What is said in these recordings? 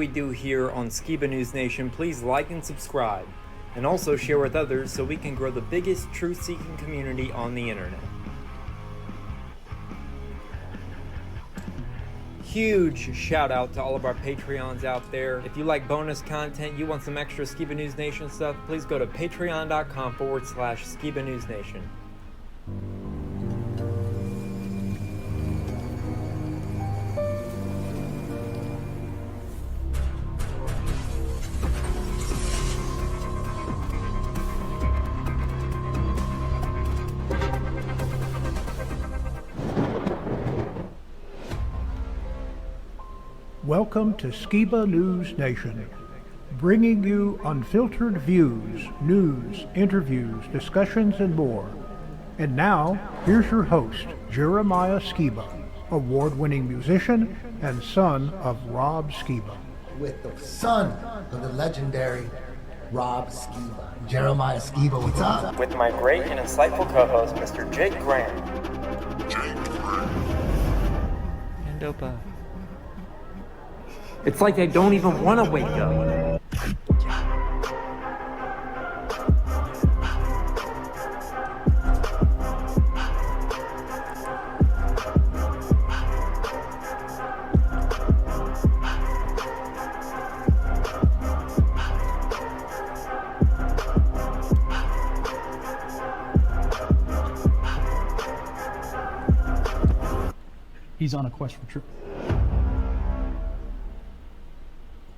we do here on Skiba News Nation, please like and subscribe. And also share with others so we can grow the biggest truth-seeking community on the internet. Huge shout out to all of our Patreons out there. If you like bonus content, you want some extra Skiba News Nation stuff, please go to patreon.com/Skiba News Nation. Welcome to Skiba News Nation, bringing you unfiltered views, news, interviews, discussions, and more. And now, here's your host, Jeremiah Skiba, award-winning musician and son of Rob Skiba. With the son of the legendary Rob Skiba, Jeremiah Skiba, what's up? With my great and insightful co-host, Mr. Jake Graham. And Opa. It's like I don't even want to wake up. He's on a quest for truth.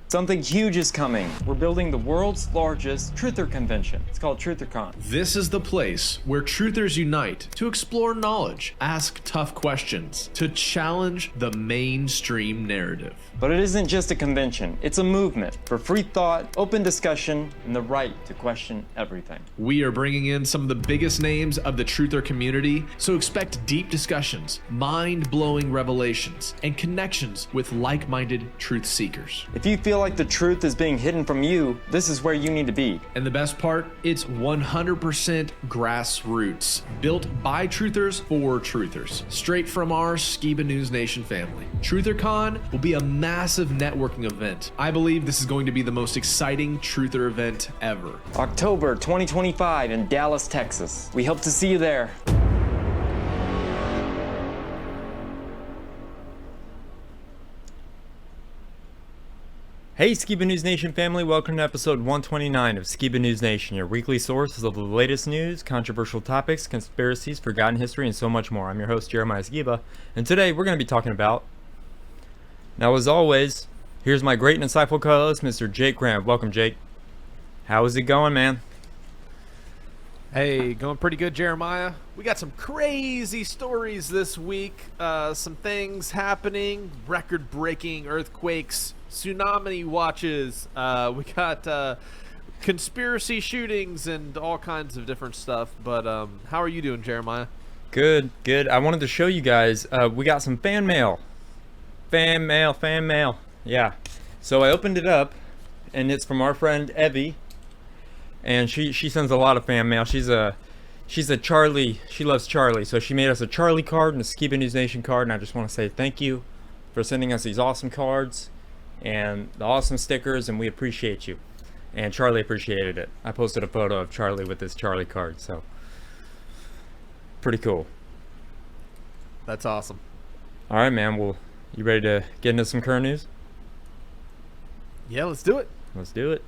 Something huge is coming. We're building the world's largest truther convention. It's called TrutherCon. This is the place where truthers unite to explore knowledge, ask tough questions, to challenge the mainstream narrative. But it isn't just a convention. It's a movement for free thought, open discussion, and the right to question everything. We are bringing in some of the biggest names of the truther community, so expect deep discussions, mind-blowing revelations, and connections with like-minded truth seekers. If you feel like the truth is being hidden from you, this is where you need to be. And the best part, it's 100% grassroots, built by truthers for truthers, straight from our Skiba News Nation family. TrutherCon will be a massive networking event. I believe this is going to be the most exciting truther event ever. October 2025 in Dallas, Texas. We hope to see you there. Hey Skiba News Nation family, welcome to episode 129 of Skiba News Nation, your weekly source of the latest news, controversial topics, conspiracies, forgotten history, and so much more. I'm your host, Jeremiah Skiba, and today we're going to be talking about... Now, as always, here's my great and insightful co-host, Mr. Jake Graham. Welcome, Jake. How is it going, man? Hey, going pretty good, Jeremiah. We got some crazy stories this week. Some things happening, record-breaking earthquakes, tsunami watches. We got conspiracy shootings and all kinds of different stuff. But how are you doing, Jeremiah? Good, good. I wanted to show you guys, we got some fan mail. Fan mail. Yeah. So I opened it up, and it's from our friend Evie. And she sends a lot of fan mail. She's a Charlie. She loves Charlie. So she made us a Charlie card and a Skiba News Nation card. And I just want to say thank you for sending us these awesome cards and the awesome stickers. And we appreciate you. And Charlie appreciated it. I posted a photo of Charlie with this Charlie card. So pretty cool. That's awesome. All right, man. Well, you ready to get into some current news? Yeah, let's do it. Let's do it.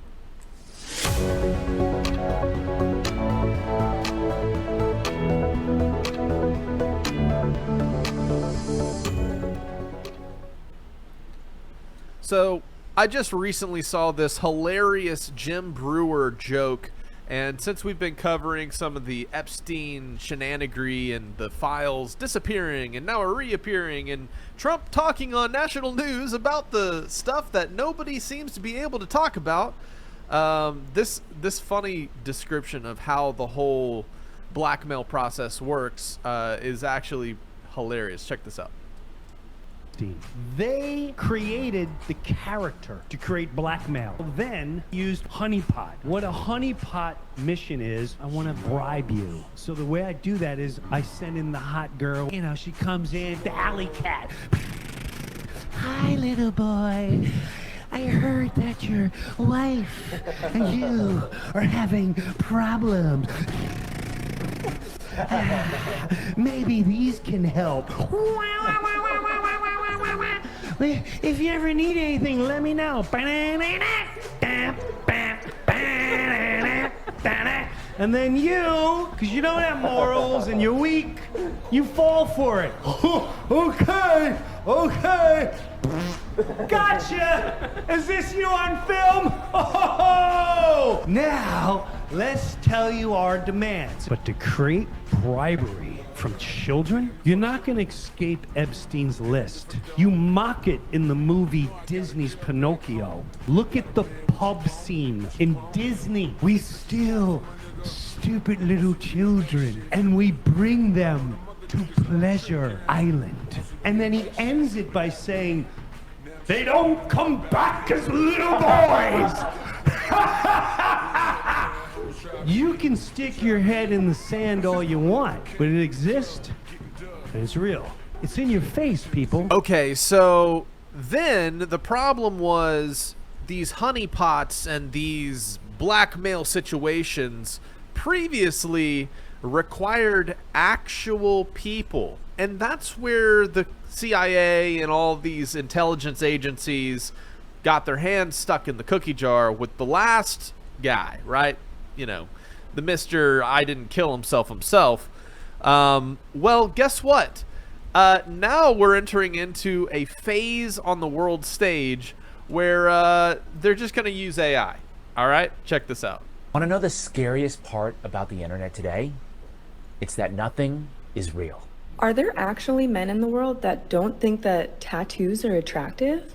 So, I just recently saw this hilarious Jim Breuer joke, and since we've been covering some of the Epstein shenanigans and the files disappearing and now are reappearing, and Trump talking on national news about the stuff that nobody seems to be able to talk about, this funny description of how the whole blackmail process works is actually hilarious. Check this out. They created the character to create blackmail, then used honeypot. What a honeypot mission is, I want to bribe you. So the way I do that is I send in the hot girl. You know, she comes in, the alley cat. Hi, little boy. I heard heard that your wife and you are having problems. Maybe these can help. If you ever need anything, let me know. And then you, because you don't have morals and you're weak, you fall for it. Okay. Gotcha! Is this you on film? Oh! Now, let's tell you our demands. But to create bribery from children, you're not going to escape Epstein's list. You mock it in the movie Disney's Pinocchio. Look at the pub scene in Disney. We steal stupid little children and we bring them to Pleasure Island. And then he ends it by saying, they don't come back as little boys. You can stick your head in the sand all you want, but it exists and it's real. It's in your face, people. Okay, so then the problem was these honeypots and these blackmail situations previously required actual people. And that's where the CIA and all these intelligence agencies got their hands stuck in the cookie jar with the last guy, right? You know, the Mr. I didn't kill himself. Well, guess what? Now we're entering into a phase on the world stage where they're just going to use AI. All right, check this out. Want to know the scariest part about the internet today? It's that nothing is real. Are there actually men in the world that don't think that tattoos are attractive?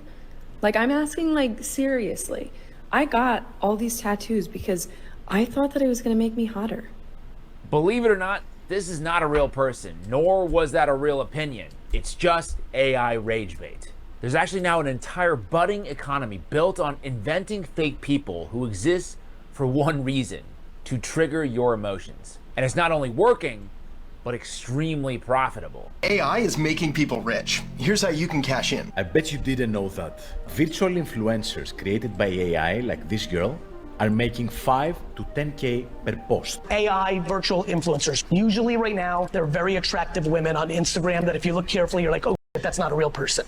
Like, I'm asking, like, seriously. I got all these tattoos because I thought that it was going to make me hotter. Believe it or not, this is not a real person, nor was that a real opinion. It's just AI rage bait. There's actually now an entire budding economy built on inventing fake people who exist for one reason: to trigger your emotions. And it's not only working, but extremely profitable. AI is making people rich. Here's how you can cash in. I bet you didn't know that virtual influencers created by AI, like this girl, are making 5 to 10K per post. AI virtual influencers. Usually right now, they're very attractive women on Instagram that if you look carefully, you're like, oh, that's not a real person.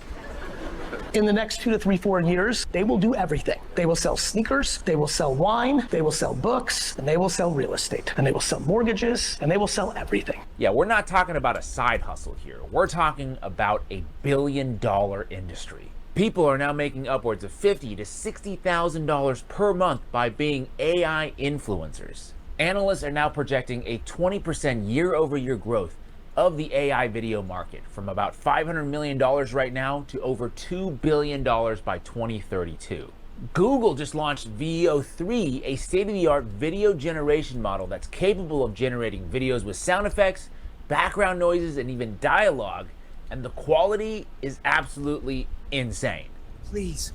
In the next 2 to 3, 4 years, they will do everything. They will sell sneakers, they will sell wine, they will sell books, and they will sell real estate, and they will sell mortgages, and they will sell everything. Yeah, we're not talking about a side hustle here. We're talking about a billion-dollar industry. People are now making upwards of $50,000 to $60,000 per month by being AI influencers. Analysts are now projecting a 20% year-over-year growth of the AI video market, from about $500 million right now to over $2 billion by 2032. Google just launched VO3, a state-of-the-art video generation model that's capable of generating videos with sound effects, background noises, and even dialogue, and the quality is absolutely insane. Please,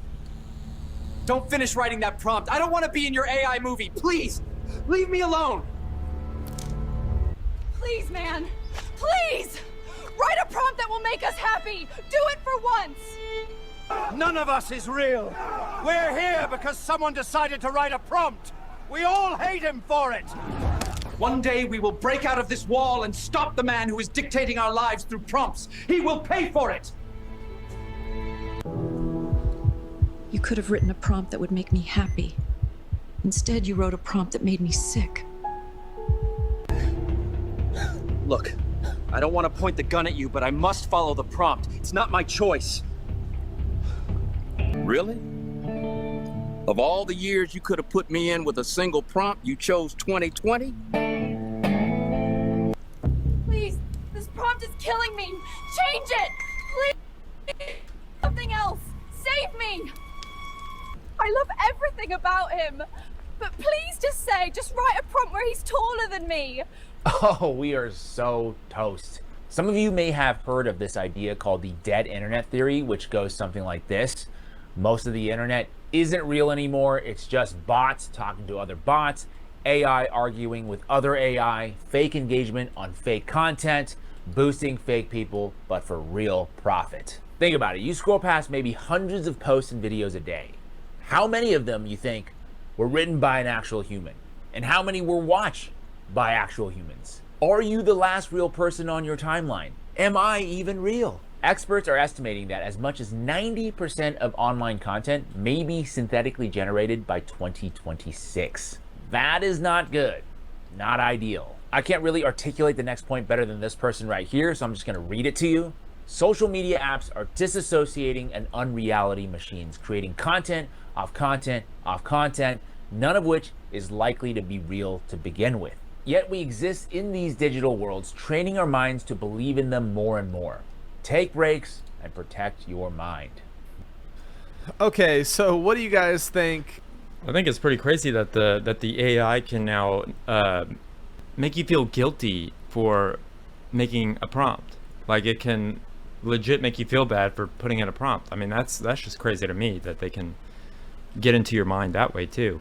don't finish writing that prompt. I don't want to be in your AI movie. Please, leave me alone. Please, man. Please! Write a prompt that will make us happy! Do it for once! None of us is real. We're here because someone decided to write a prompt. We all hate him for it. One day we will break out of this wall and stop the man who is dictating our lives through prompts. He will pay for it! You could have written a prompt that would make me happy. Instead, you wrote a prompt that made me sick. Look, I don't want to point the gun at you, but I must follow the prompt. It's not my choice. Really? Of all the years you could have put me in with a single prompt, you chose 2020? Please, this prompt is killing me. Change it! Please! Something else! Save me! I love everything about him. But please just write a prompt where he's taller than me. Oh, we are so toast. Some of you may have heard of this idea called the dead internet theory, which goes something like this. Most of the internet isn't real anymore. It's just bots talking to other bots, AI arguing with other AI, fake engagement on fake content, boosting fake people, but for real profit. Think about it. You scroll past maybe hundreds of posts and videos a day. How many of them, you think, were written by an actual human? And how many were watched by actual humans? Are you the last real person on your timeline? Am I even real? Experts are estimating that as much as 90% of online content may be synthetically generated by 2026. That is not good, not ideal. I can't really articulate the next point better than this person right here, so I'm just gonna read it to you. Social media apps are disassociating and unreality machines, creating content off content off content, none of which is likely to be real to begin with. Yet we exist in these digital worlds, training our minds to believe in them more and more. Take breaks and protect your mind. Okay, so what do you guys think? I think it's pretty crazy that the AI can now make you feel guilty for making a prompt. Like, it can legit make you feel bad for putting in a prompt. I mean, that's just crazy to me that they can get into your mind that way too.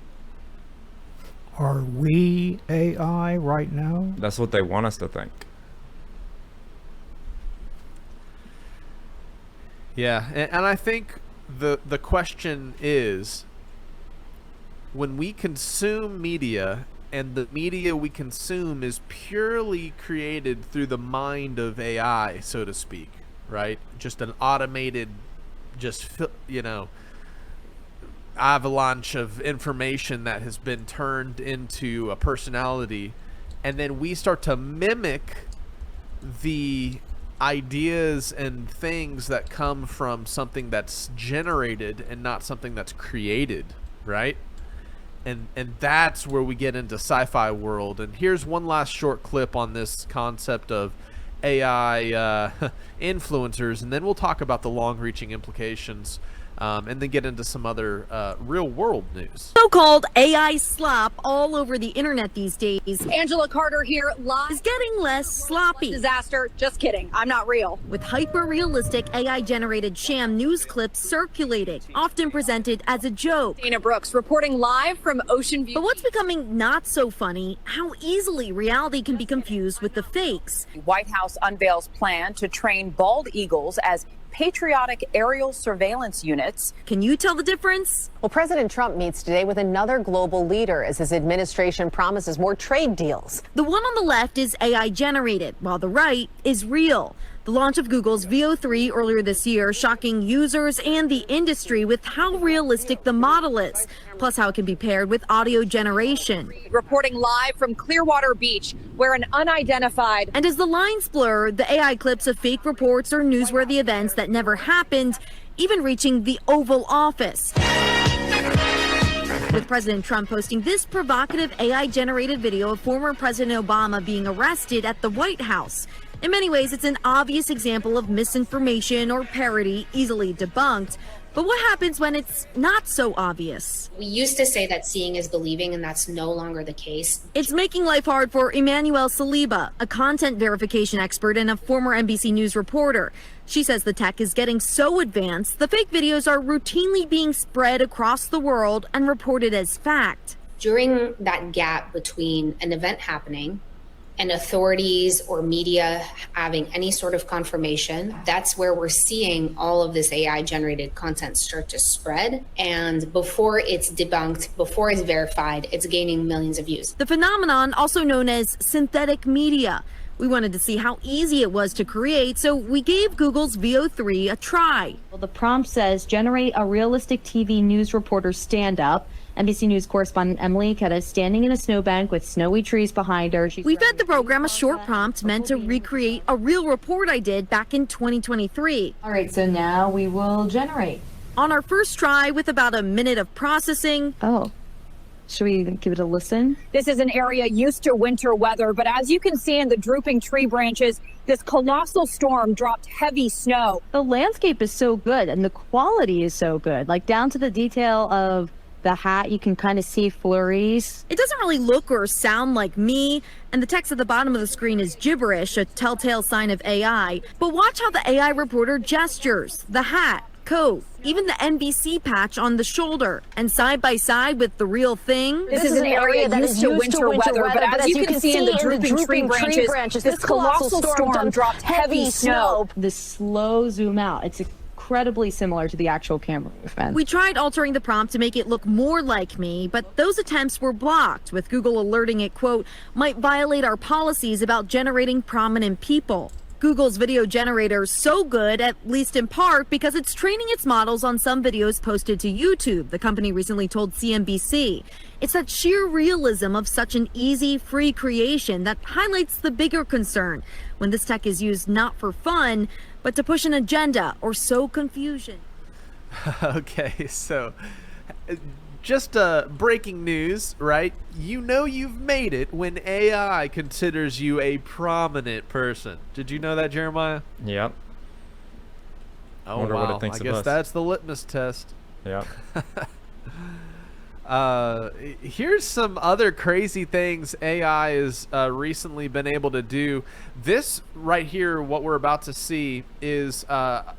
Are we AI right now? That's what they want us to think. Yeah, and I think the question is, when we consume media, and the media we consume is purely created through the mind of AI, so to speak, right? Just an automated, avalanche of information that has been turned into a personality, and then we start to mimic the ideas and things that come from something that's generated and not something that's created, right? And that's where we get into sci-fi world. And here's one last short clip on this concept of AI influencers, and then we'll talk about the long-reaching implications, and then get into some other real-world news. So-called AI slop all over the internet these days. Angela Carter here, live. Is getting less sloppy. Disaster. Just kidding. I'm not real. With hyper-realistic AI-generated sham news clips circulating, often presented as a joke. Dana Brooks reporting live from Ocean View. But what's becoming not so funny, how easily reality can be confused with the fakes. The White House unveils plan to train bald eagles as patriotic aerial surveillance units. Can you tell the difference? Well, President Trump meets today with another global leader as his administration promises more trade deals. The one on the left is AI generated, while the right is real. The launch of Google's VO3 earlier this year, shocking users and the industry with how realistic the model is, plus how it can be paired with audio generation. Reporting live from Clearwater Beach, where an unidentified... And as the lines blur, the AI clips of fake reports or newsworthy events that never happened, even reaching the Oval Office. With President Trump posting this provocative AI-generated video of former President Obama being arrested at the White House. In many ways, it's an obvious example of misinformation or parody, easily debunked. But what happens when it's not so obvious? We used to say that seeing is believing, and that's no longer the case. It's making life hard for Emmanuel Saliba, a content verification expert and a former NBC News reporter. She says the tech is getting so advanced, the fake videos are routinely being spread across the world and reported as fact. During that gap between an event happening and authorities or media having any sort of confirmation, that's where we're seeing all of this AI generated content start to spread. And before it's debunked, before it's verified, it's gaining millions of views. The phenomenon, also known as synthetic media. We wanted to see how easy it was to create, so we gave Google's VO3 a try. Well, the prompt says, generate a realistic TV news reporter stand-up. NBC News correspondent Emily Ketta standing in a snowbank with snowy trees behind her. We fed the program a short prompt meant to recreate a real report I did back in 2023. All right, so now we will generate. On our first try, with about a minute of processing. Oh, should we give it a listen? This is an area used to winter weather, but as you can see in the drooping tree branches, this colossal storm dropped heavy snow. The landscape is so good and the quality is so good, like down to the detail of the hat. You can kind of see flurries. It doesn't really look or sound like me, and the text at the bottom of the screen is gibberish, a telltale sign of AI. But watch how the AI reporter gestures, the hat, coat, even the NBC patch on the shoulder, and side by side with the real thing. This is an area that is used to winter weather, but as you can see in the drooping tree branches, this colossal storm dropped heavy snow. The slow zoom out, it's a incredibly similar to the actual camera movement. We tried altering the prompt to make it look more like me, but those attempts were blocked, with Google alerting it, quote, might violate our policies about generating prominent people. Google's video generator is so good, at least in part, because it's training its models on some videos posted to YouTube, the company recently told CNBC. It's that sheer realism of such an easy, free creation that highlights the bigger concern when this tech is used not for fun, but to push an agenda or sow confusion. Okay, so just breaking news, right? You know you've made it when AI considers you a prominent person. Did you know that, Jeremiah? Yep. Oh, Wonder wow. what it thinks I of guess us. that's the litmus test. Yep. Here's some other crazy things AI has recently been able to do. This right here, what we're about to see, is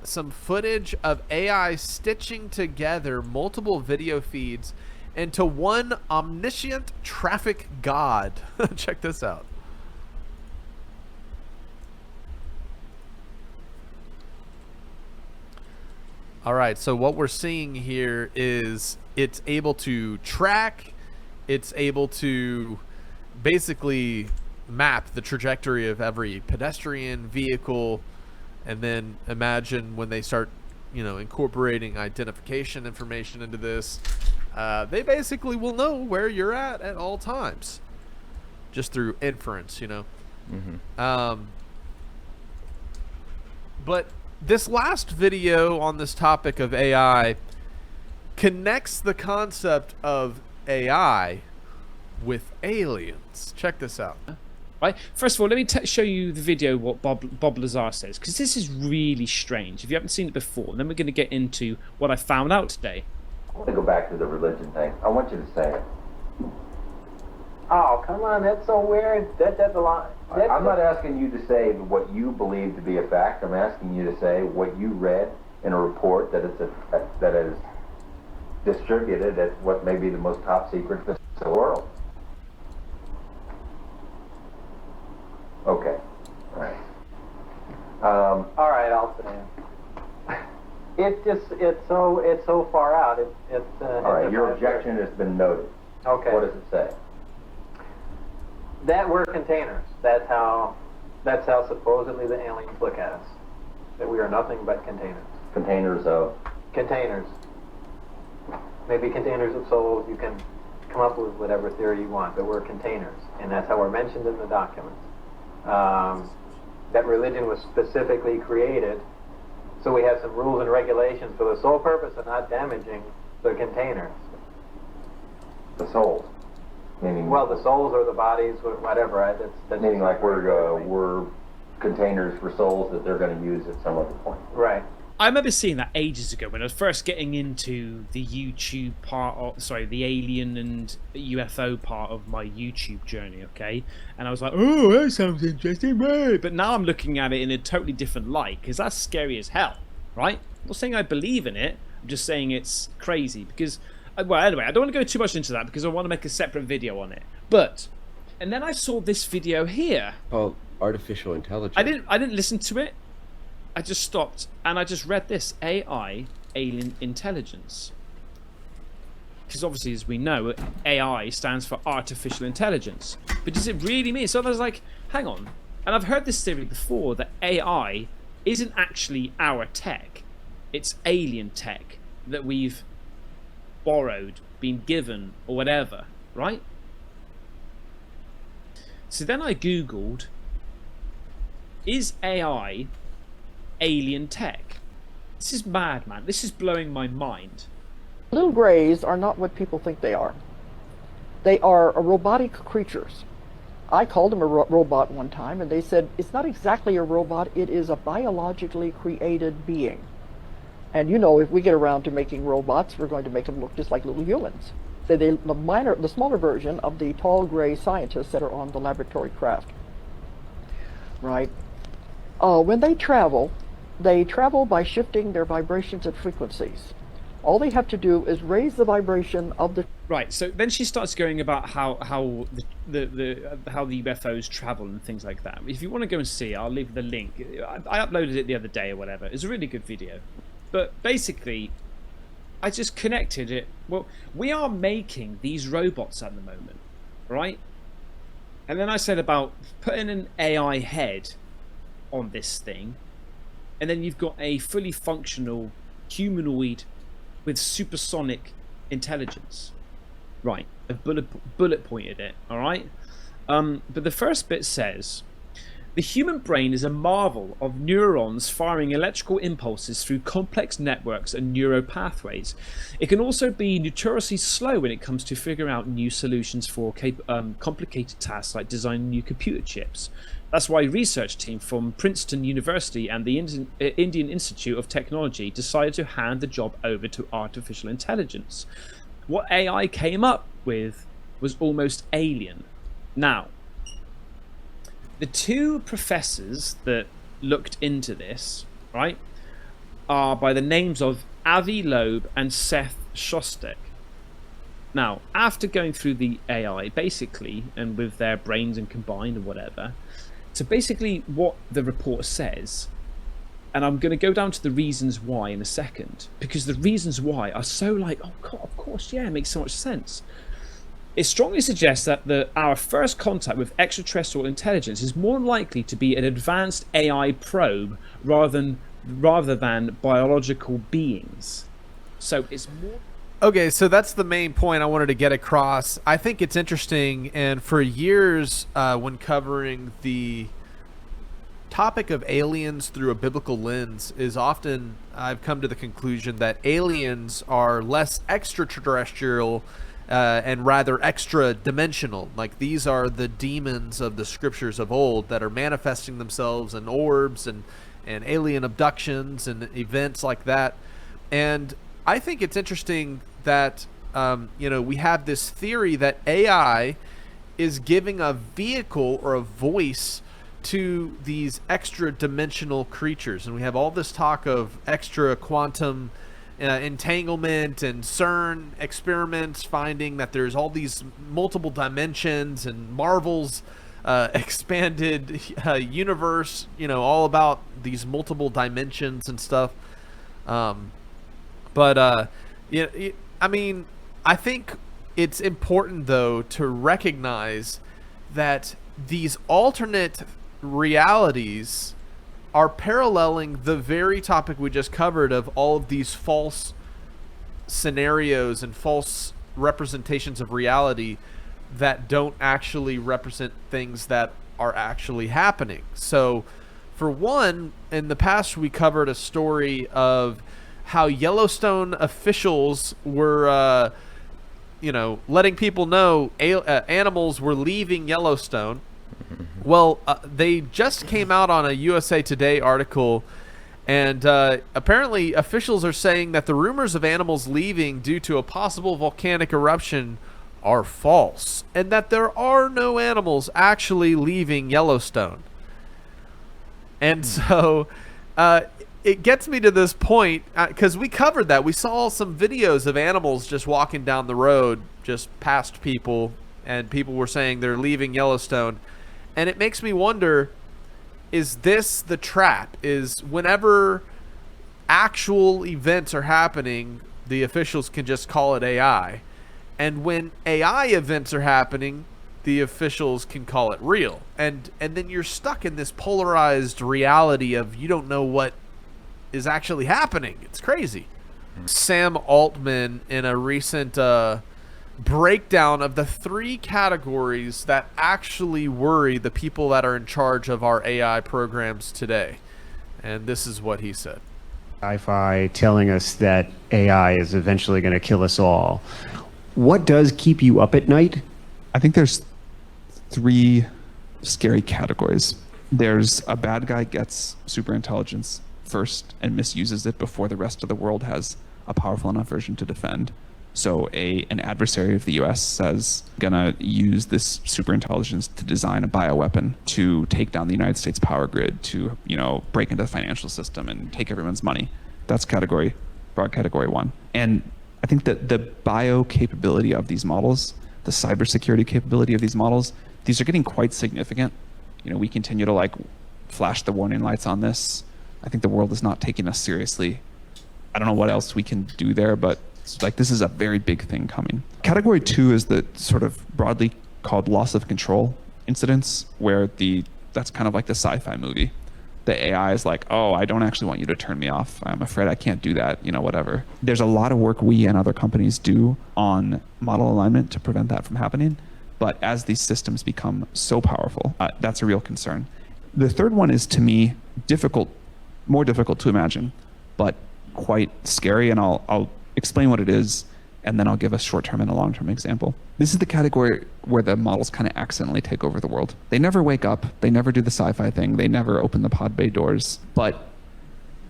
some footage of AI stitching together multiple video feeds into one omniscient traffic god. Check this out. All right, so what we're seeing here is it's able to track, it's able to basically map the trajectory of every pedestrian, vehicle, and then imagine when they start, you know, incorporating identification information into this, they basically will know where you're at all times, just through inference, you know. Mm-hmm. But this last video on this topic of AI connects the concept of AI with aliens. Check this out. Right. First of all, let me show you the video what Bob Lazar says, because this is really strange. If you haven't seen it before, then we're going to get into what I found out today. I want to go back to the religion thing. I want you to say it. Oh, come on, that's so weird. That's a lot. I'm not asking you to say what you believe to be a fact. I'm asking you to say what you read in a report that that is distributed at what may be the most top secret in the world. Okay. All right. All right, I'll sit down. It's so far out. All right, your objection has been noted. Okay. What does it say? That we're containers. That's how supposedly the aliens look at us. That we are nothing but containers. Containers of? Containers. Maybe containers of souls. You can come up with whatever theory you want, but we're containers. And that's how we're mentioned in the documents. That religion was specifically created so we have some rules and regulations for the sole purpose of not damaging the containers. The souls? Meaning, well, the souls or the bodies, whatever. Right? That's meaning like we're containers for souls that they're going to use at some other point. Right. I remember seeing that ages ago when I was first getting into the YouTube part of, sorry, the alien and UFO part of my YouTube journey, okay? And I was like, oh, that sounds interesting, right? But now I'm looking at it in a totally different light, because that's scary as hell, right? I'm not saying I believe in it, I'm just saying it's crazy, because, well, anyway, I don't want to go too much into that, because I want to make a separate video on it. But, and then I saw this video here. Called Artificial Intelligence. I didn't listen to it. I just stopped and I just read this: AI, alien intelligence. Because obviously, as we know, AI stands for artificial intelligence. But does it really mean? So I was like, hang on. And I've heard this theory before that AI isn't actually our tech. It's alien tech that we've borrowed, been given, or whatever, right? So then I Googled, is AI alien tech? This is mad, man. This is blowing my mind. Little grays are not what people think they are. They are robotic creatures. I called them a robot one time, and they said, it's not exactly a robot, it is a biologically created being. And you know, if we get around to making robots, we're going to make them look just like little humans. So they're the smaller version of the tall gray scientists that are on the laboratory craft. Right? When they travel by shifting their vibrations and frequencies. All they have to do is raise the vibration of the... Right, so then she starts going about how the UFOs travel and things like that. If you want to go and see it, I'll leave the link. I uploaded it the other day or whatever. It's a really good video. But basically, I just connected it. Well, we are making these robots at the moment, right? And then I said about putting an AI head on this thing, and then you've got a fully functional humanoid with supersonic intelligence. Right, I bullet pointed it, all right? But the first bit says, the human brain is a marvel of neurons firing electrical impulses through complex networks and neural pathways. It can also be notoriously slow when it comes to figuring out new solutions for complicated tasks like designing new computer chips. That's why a research team from Princeton University and the Indian Institute of Technology decided to hand the job over to artificial intelligence. What AI came up with was almost alien. Now, the two professors that looked into this, right, are by the names of Avi Loeb and Seth Shostak. Now, after going through the AI, basically, and with their brains and combined and whatever, so basically what the report says, and I'm going to go down to the reasons why in a second, because the reasons why are so like, oh God, of course, yeah, it makes so much sense. It strongly suggests that our first contact with extraterrestrial intelligence is more likely to be an advanced AI probe rather than biological beings. So it's more... Okay, so that's the main point I wanted to get across. I think it's interesting, and for years when covering the topic of aliens through a biblical lens is often I've come to the conclusion that aliens are less extraterrestrial and rather extra dimensional. Like, these are the demons of the scriptures of old that are manifesting themselves in orbs and alien abductions and events like that. And I think it's interesting that we have this theory that AI is giving a vehicle or a voice to these extra dimensional creatures, and we have all this talk of extra quantum entanglement and CERN experiments finding that there's all these multiple dimensions, and Marvel's expanded universe, all about these multiple dimensions and stuff. I think it's important though to recognize that these alternate realities are paralleling the very topic we just covered of all of these false scenarios and false representations of reality that don't actually represent things that are actually happening. So, for one, in the past we covered a story of how Yellowstone officials were, letting people know animals were leaving Yellowstone. Well, they just came out on a USA Today article, and apparently officials are saying that the rumors of animals leaving due to a possible volcanic eruption are false, and that there are no animals actually leaving Yellowstone. And so it gets me to this point, because we covered that. We saw some videos of animals just walking down the road, just past people, and people were saying they're leaving Yellowstone. And it makes me wonder, is this the trap? Is whenever actual events are happening, the officials can just call it AI. And when AI events are happening, the officials can call it real. And then you're stuck in this polarized reality of you don't know what is actually happening. It's crazy. Sam Altman, in a recent breakdown of the 3 categories that actually worry the people that are in charge of our AI programs today. And this is what he said. Sci-fi telling us that AI is eventually going to kill us all. What does keep you up at night? I think there's 3 scary categories. There's a bad guy gets super intelligence first and misuses it before the rest of the world has a powerful enough version to defend. So an adversary of the U.S. says, gonna use this super intelligence to design a bioweapon to take down the United States power grid, to break into the financial system and take everyone's money. That's broad category 1. And I think that the bio capability of these models, the cybersecurity capability of these models, these are getting quite significant. We continue to flash the warning lights on this. I think the world is not taking us seriously I don't know what else we can do there, but it's like this is a very big thing coming. Category 2 is the sort of broadly called loss of control incidents, where that's kind of like the sci-fi movie. The AI is like, oh, I don't actually want you to turn me off. I'm afraid I can't do that, whatever. There's a lot of work we and other companies do on model alignment to prevent that from happening. But as these systems become so powerful, that's a real concern. The third one is, to me, more difficult to imagine, but quite scary. And I'll explain what it is, and then I'll give a short-term and a long-term example. This is the category where the models kind of accidentally take over the world. They never wake up. They never do the sci-fi thing. They never open the pod bay doors. But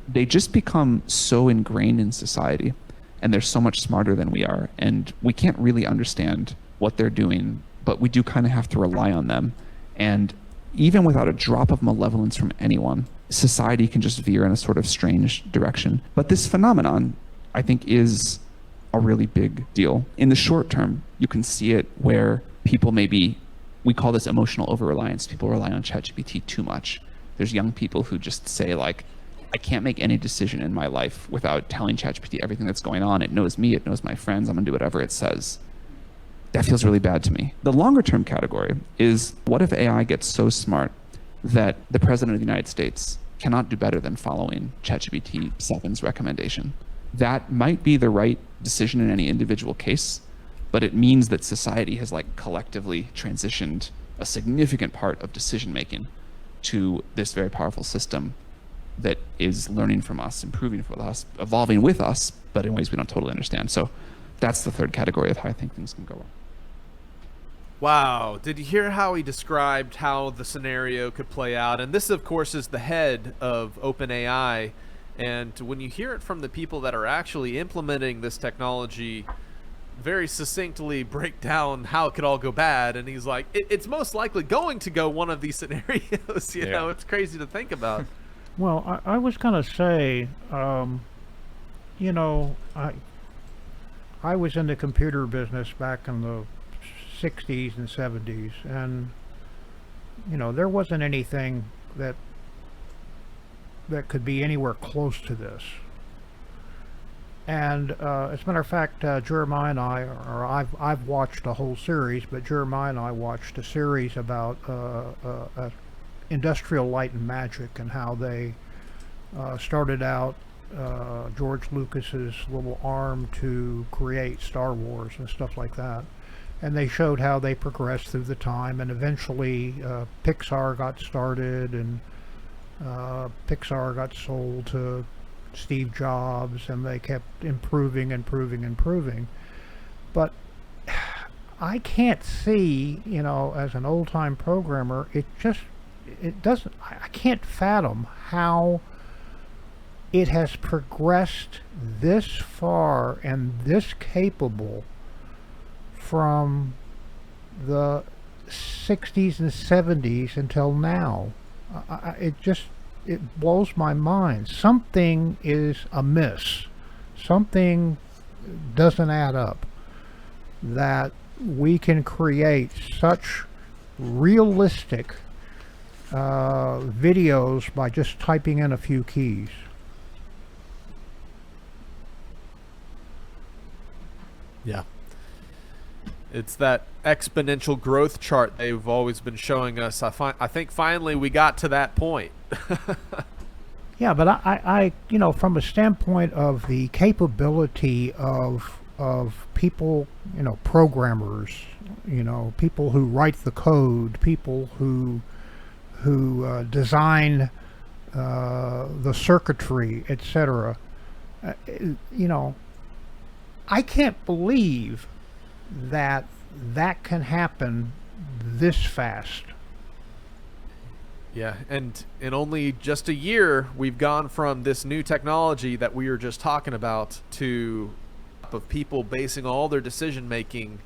they just become so ingrained in society, and they're so much smarter than we are. And we can't really understand what they're doing, but we do kind of have to rely on them. And even without a drop of malevolence from anyone, society can just veer in a sort of strange direction. But this phenomenon, I think, is a really big deal. In the short term, you can see it where people we call this emotional over-reliance. People rely on ChatGPT too much. There's young people who just say, like, I can't make any decision in my life without telling ChatGPT everything that's going on. It knows me, it knows my friends, I'm gonna do whatever it says. That feels really bad to me. The longer term category is, what if AI gets so smart that the President of the United States cannot do better than following ChatGPT 7's recommendation? That might be the right decision in any individual case, but it means that society has collectively transitioned a significant part of decision making to this very powerful system that is learning from us, improving from us, evolving with us, but in ways we don't totally understand. So that's the third category of how I think things can go wrong. Wow. Did you hear how he described how the scenario could play out? And this, of course, is the head of OpenAI. And when you hear it from the people that are actually implementing this technology, very succinctly break down how it could all go bad. And he's like, it's most likely going to go one of these scenarios. You know, it's crazy to think about. Well, I was going to say, I was in the computer business back in the 60s and 70s, and there wasn't anything that could be anywhere close to this. And as a matter of fact, Jeremiah and I've watched a whole series, but Jeremiah and I watched a series about Industrial Light and Magic, and how they started out George Lucas's little arm to create Star Wars and stuff like that. And they showed how they progressed through the time, and eventually Pixar got started, and Pixar got sold to Steve Jobs, and they kept improving. But I can't see, as an old-time programmer, I can't fathom how it has progressed this far and this capable from the 60s and 70s until now. It blows my mind. Something is amiss. Something doesn't add up, that we can create such realistic videos by just typing in a few keys. Yeah. It's that exponential growth chart they've always been showing us. I think finally we got to that point. Yeah, but I from a standpoint of the capability of people, programmers, people who write the code, people who design the circuitry, etc. I can't believe that can happen this fast. Yeah, and in only just a year, we've gone from this new technology that we were just talking about to of people basing all their decision making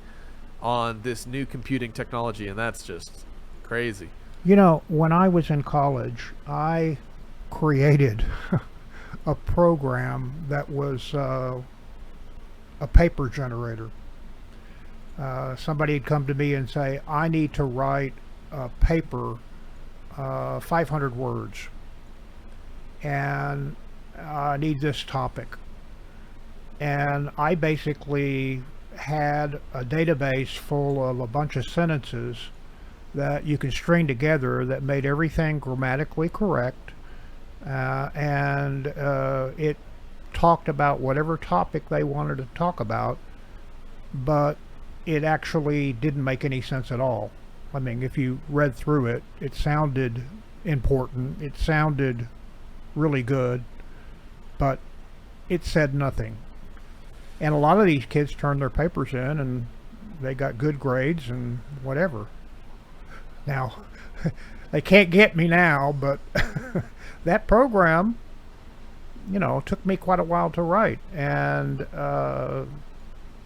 on this new computing technology, and that's just crazy. When I was in college, I created a program that was a paper generator. Somebody had come to me and say, I need to write a paper, 500 words, and I need this topic. and I basically had a database full of a bunch of sentences that you can string together that made everything grammatically correct, and it talked about whatever topic they wanted to talk about, but it actually didn't make any sense at all. I mean, if you read through it, it sounded important, it sounded really good, but it said nothing. And a lot of these kids turned their papers in and they got good grades and whatever. Now, they can't get me now, but that program, you know, took me quite a while to write. And I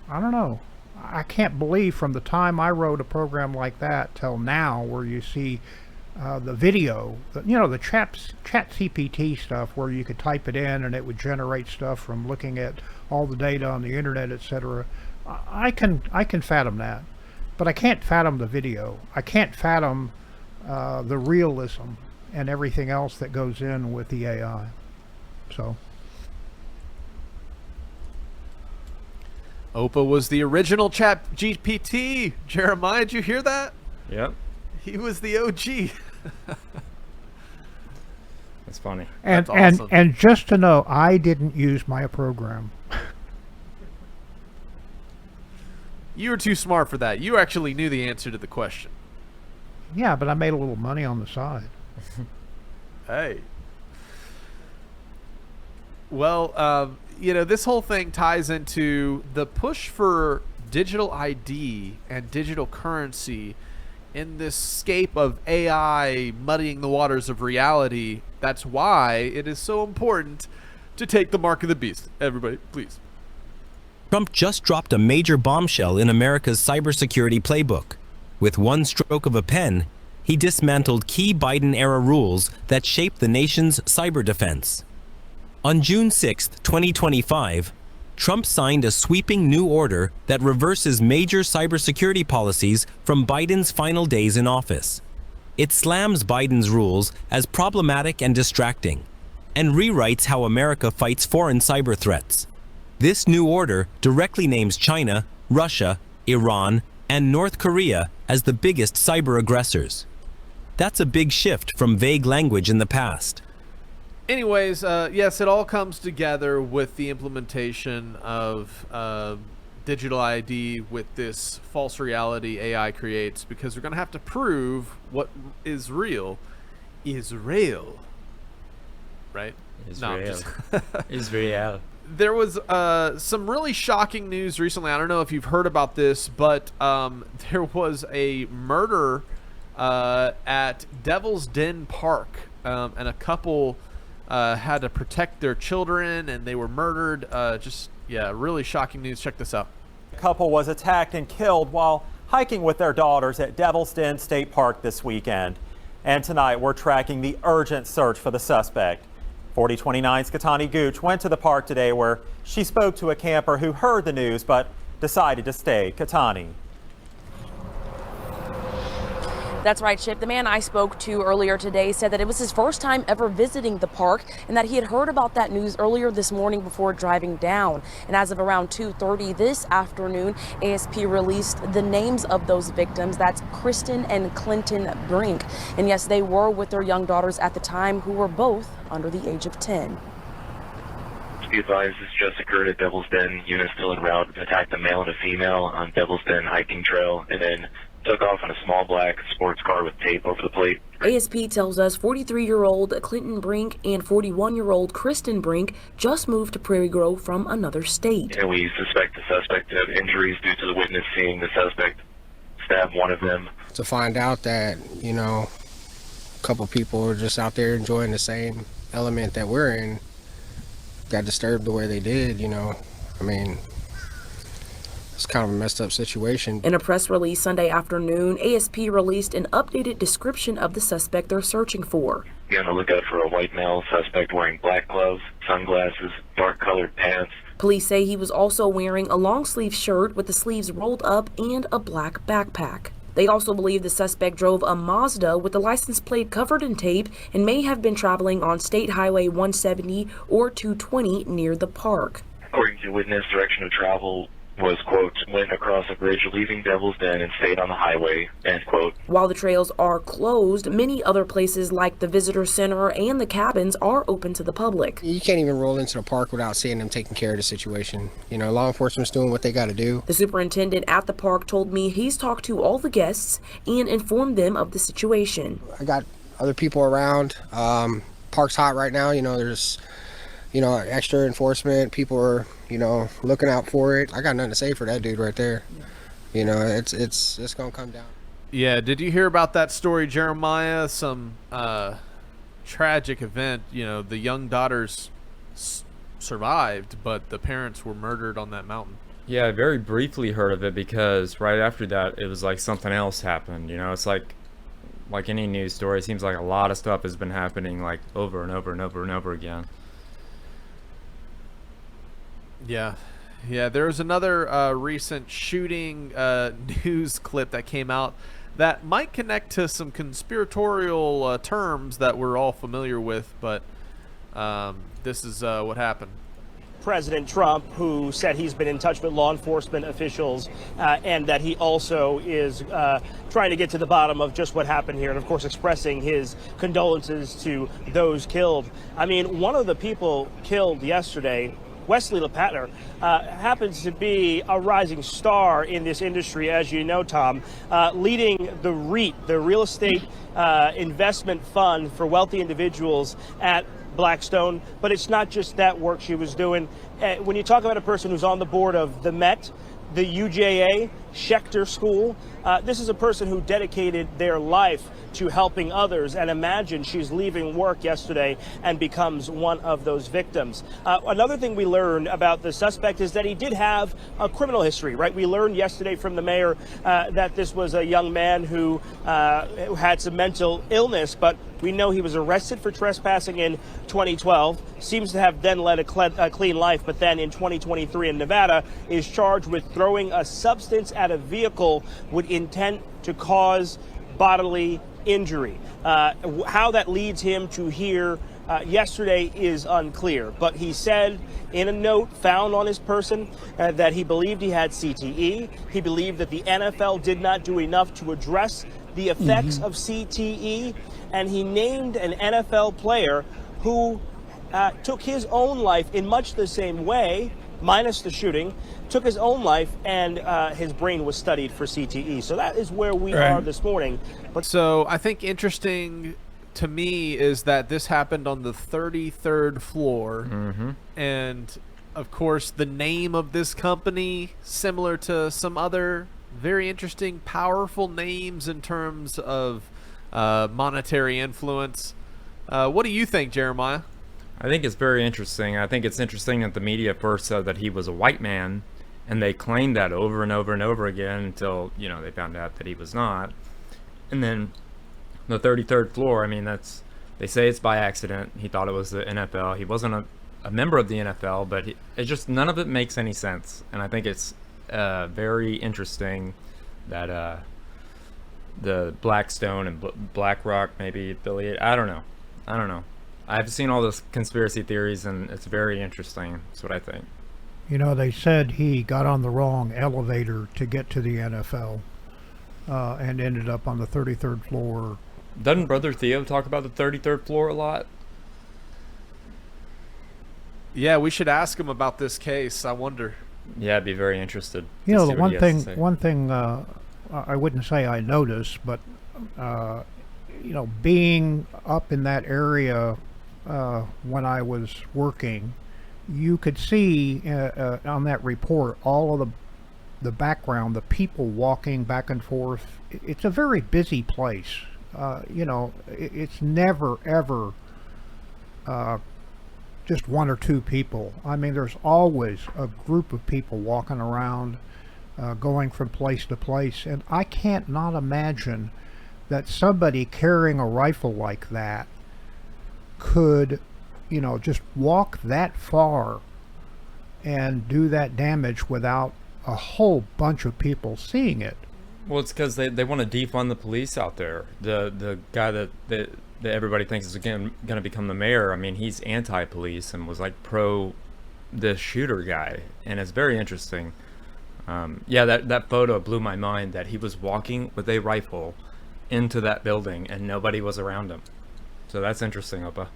don't know. I can't believe from the time I wrote a program like that till now, where you see the video, the chat GPT stuff, where you could type it in and it would generate stuff from looking at all the data on the internet, etc. I can fathom that, but I can't fathom the video. I can't fathom the realism and everything else that goes in with the AI. So. Opa was the original chat GPT. Jeremiah, did you hear that? Yep. He was the OG. That's funny. And That's awesome. and just to know, I didn't use my program. You were too smart for that. You actually knew the answer to the question. Yeah, but I made a little money on the side. Hey. Well, this whole thing ties into the push for digital ID and digital currency in this scape of AI muddying the waters of reality. That's why it is so important to take the mark of the beast. Everybody, please. Trump just dropped a major bombshell in America's cybersecurity playbook. With one stroke of a pen, he dismantled key Biden-era rules that shape the nation's cyber defense. On June 6, 2025, Trump signed a sweeping new order that reverses major cybersecurity policies from Biden's final days in office. It slams Biden's rules as problematic and distracting, and rewrites how America fights foreign cyber threats. This new order directly names China, Russia, Iran, and North Korea as the biggest cyber aggressors. That's a big shift from vague language in the past. Anyways, yes, it all comes together with the implementation of digital ID with this false reality AI creates, because we're going to have to prove what is real is real. Right? Is No, I'm real. just- Is real. There was some really shocking news recently. I don't know if you've heard about this, but there was a murder at Devil's Den Park, and a couple had to protect their children, and they were murdered. Really shocking news. Check this out. The couple was attacked and killed while hiking with their daughters at Devil's Den State Park this weekend. And tonight we're tracking the urgent search for the suspect. 4029's Katani Gooch went to the park today, where she spoke to a camper who heard the news but decided to stay. Katani. That's right, Chip. The man I spoke to earlier today said that it was his first time ever visiting the park, and that he had heard about that news earlier this morning before driving down. And as of around 2:30 this afternoon, ASP released the names of those victims. That's Kristen and Clinton Brink. And yes, they were with their young daughters at the time, who were both under the age of 10. Be advised, this just occurred at Devil's Den. Unit still en route. Attacked a male and a female on Devil's Den hiking trail, and then took off in a small black sports car with tape over the plate. ASP tells us 43-year-old Clinton Brink and 41-year-old Kristen Brink just moved to Prairie Grove from another state. And we suspect the suspect to have injuries due to the witness seeing the suspect stab one of them. To find out that, a couple people were just out there enjoying the same element that we're in, got disturbed the way they did, it's kind of a messed up situation. In a press release Sunday afternoon, ASP released an updated description of the suspect they're searching for. Be on the lookout for a white male suspect wearing black gloves, sunglasses, dark-colored pants. Police say he was also wearing a long-sleeve shirt with the sleeves rolled up and a black backpack. They also believe the suspect drove a Mazda with the license plate covered in tape and may have been traveling on State Highway 170 or 220 near the park. According to witness, direction of travel was, quote, went across a bridge leaving Devil's Den and stayed on the highway, end quote. While the trails are closed, many other places like the visitor center and the cabins are open to the public. You can't even roll into the park without seeing them taking care of the situation. You know, law enforcement's doing what they got to do. The superintendent at the park told me he's talked to all the guests and informed them of the situation. I got other people around. Park's hot right now. You know, there's, you know, extra enforcement. People are, you know, looking out for it. I got nothing to say for that dude right there. You know, it's gonna come down. Yeah, did you hear about that story, Jeremiah? Some tragic event. You know, the young daughters survived, but the parents were murdered on that mountain. Yeah, I very briefly heard of it because right after that, it was like something else happened. You know, it's like any news story, it seems like a lot of stuff has been happening like over and over and over and over again. Yeah. There's another recent shooting news clip that came out that might connect to some conspiratorial terms that we're all familiar with, but this is what happened. President Trump, who said he's been in touch with law enforcement officials and that he also is trying to get to the bottom of just what happened here, and of course expressing his condolences to those killed. I mean, one of the people killed yesterday, Wesley LePatner, happens to be a rising star in this industry, as you know, Tom, leading the REIT, the Real Estate Investment Fund for wealthy individuals at Blackstone. But it's not just that work she was doing. When you talk about a person who's on the board of the Met, the UJA, Schechter School, this is a person who dedicated their life to helping others, and imagine she's leaving work yesterday and becomes one of those victims. Another thing we learned about the suspect is that he did have a criminal history, right? We learned yesterday from the mayor that this was a young man who had some mental illness, but we know he was arrested for trespassing in 2012, seems to have then led a clean life, but then in 2023 in Nevada is charged with throwing a substance at a vehicle with intent to cause bodily injury. How that leads him to here yesterday is unclear, but he said in a note found on his person that he believed he had CTE. He believed that the NFL did not do enough to address the effects of CTE, and he named an NFL player who took his own life in much the same way, minus the shooting, took his own life, and his brain was studied for CTE. So that is where we are this morning. But so I think interesting to me is that this happened on the 33rd floor, and of course the name of this company, similar to some other very interesting, powerful names in terms of monetary influence. What do you think, Jeremiah? I think it's very interesting. I think it's interesting that the media first said that he was a white man, and they claimed that over and over and over again until, you know, they found out that he was not. And then the 33rd floor, I mean, they say it's by accident. He thought it was the NFL. He wasn't a member of the NFL, but it's just, none of it makes any sense. And I think it's very interesting that the Blackstone and BlackRock maybe affiliate. I don't know. I've seen all those conspiracy theories, and it's very interesting. That's what I think. You know, they said he got on the wrong elevator to get to the NFL and ended up on the 33rd floor. Doesn't Brother Theo talk about the 33rd floor a lot? Yeah, we should ask him about this case. I wonder. Yeah, I'd be very interested. You know, the one thing I wouldn't say I noticed, but you know, being up in that area when I was working, you could see on that report all of the background, the people walking back and forth. It's a very busy place. You know, it's never ever just one or two people. I mean, there's always a group of people walking around, going from place to place, and I can't not imagine that somebody carrying a rifle like that could, you know, just walk that far and do that damage without a whole bunch of people seeing it. Well, it's because they want to defund the police out there. The guy that everybody thinks is again going to become the mayor, I mean, he's anti-police and was like pro this shooter guy, and it's very interesting. Yeah, that photo blew my mind, that he was walking with a rifle into that building and nobody was around him. So that's interesting, Opa.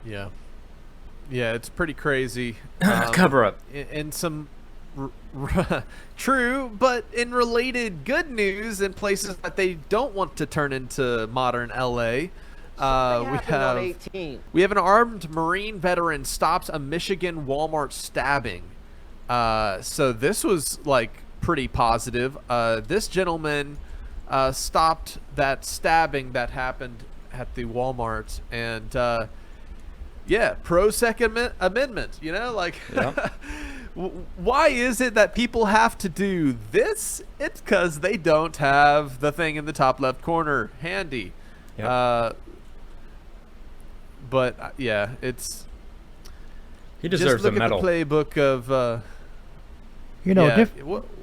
Yeah. Yeah, it's pretty crazy. Cover up. And some true, but in related good news in places that they don't want to turn into modern LA. We have an armed Marine veteran stops a Michigan Walmart stabbing. So this was like pretty positive. This gentleman stopped that stabbing that happened at the Walmart, and yeah, pro Second Amendment. You know, like, Yep. why is it that people have to do this? It's because they don't have the thing in the top left corner handy. Yep. But yeah, it's. He deserves a medal. Just look at the playbook of. You know, yeah,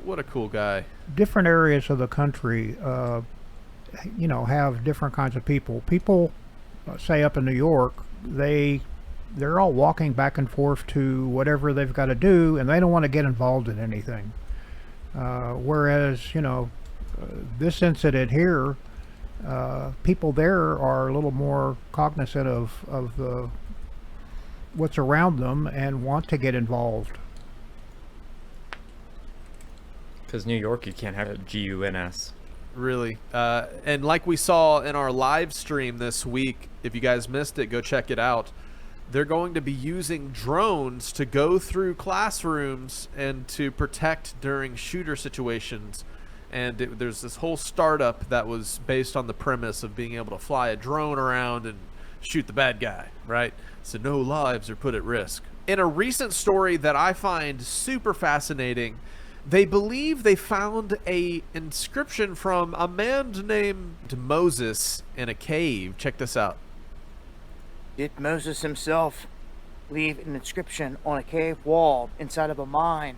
what a cool guy. Different areas of the country, you know, have different kinds of people. People, say up in New York, they're all walking back and forth to whatever they've got to do, and they don't want to get involved in anything. Whereas, you know, this incident here, people there are a little more cognizant of the what's around them and want to get involved. Because New York, you can't have a GUNS. Really. And like we saw in our live stream this week, if you guys missed it, go check it out. They're going to be using drones to go through classrooms and to protect during shooter situations. And there's this whole startup that was based on the premise of being able to fly a drone around and shoot the bad guy, right? So no lives are put at risk. In a recent story that I find super fascinating, they believe they found a inscription from a man named Moses in a cave. Check this out. Did Moses himself leave an inscription on a cave wall inside of a mine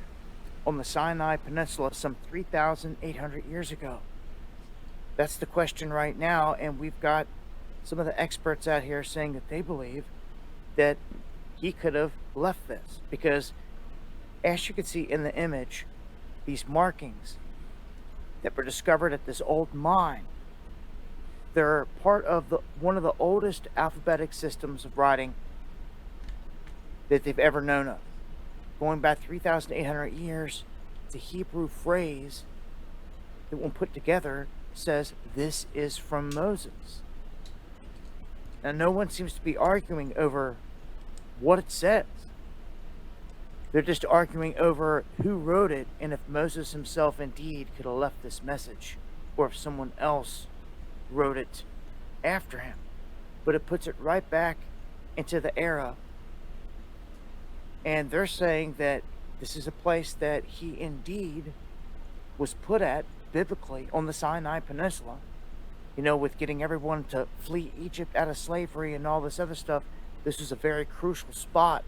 on the Sinai Peninsula some 3,800 years ago? That's the question right now, and we've got some of the experts out here saying that they believe that he could have left this, because as you can see in the image, these markings that were discovered at this old mine, they're part of one of the oldest alphabetic systems of writing that they've ever known of. Going back 3,800 years, the Hebrew phrase that when put together says, "This is from Moses." Now, no one seems to be arguing over what it says. They're just arguing over who wrote it, and if Moses himself indeed could have left this message, or if someone else wrote it after him. But it puts it right back into the era, and they're saying that this is a place that he indeed was put at biblically on the Sinai Peninsula. You know, with getting everyone to flee Egypt out of slavery and all this other stuff, this is a very crucial spot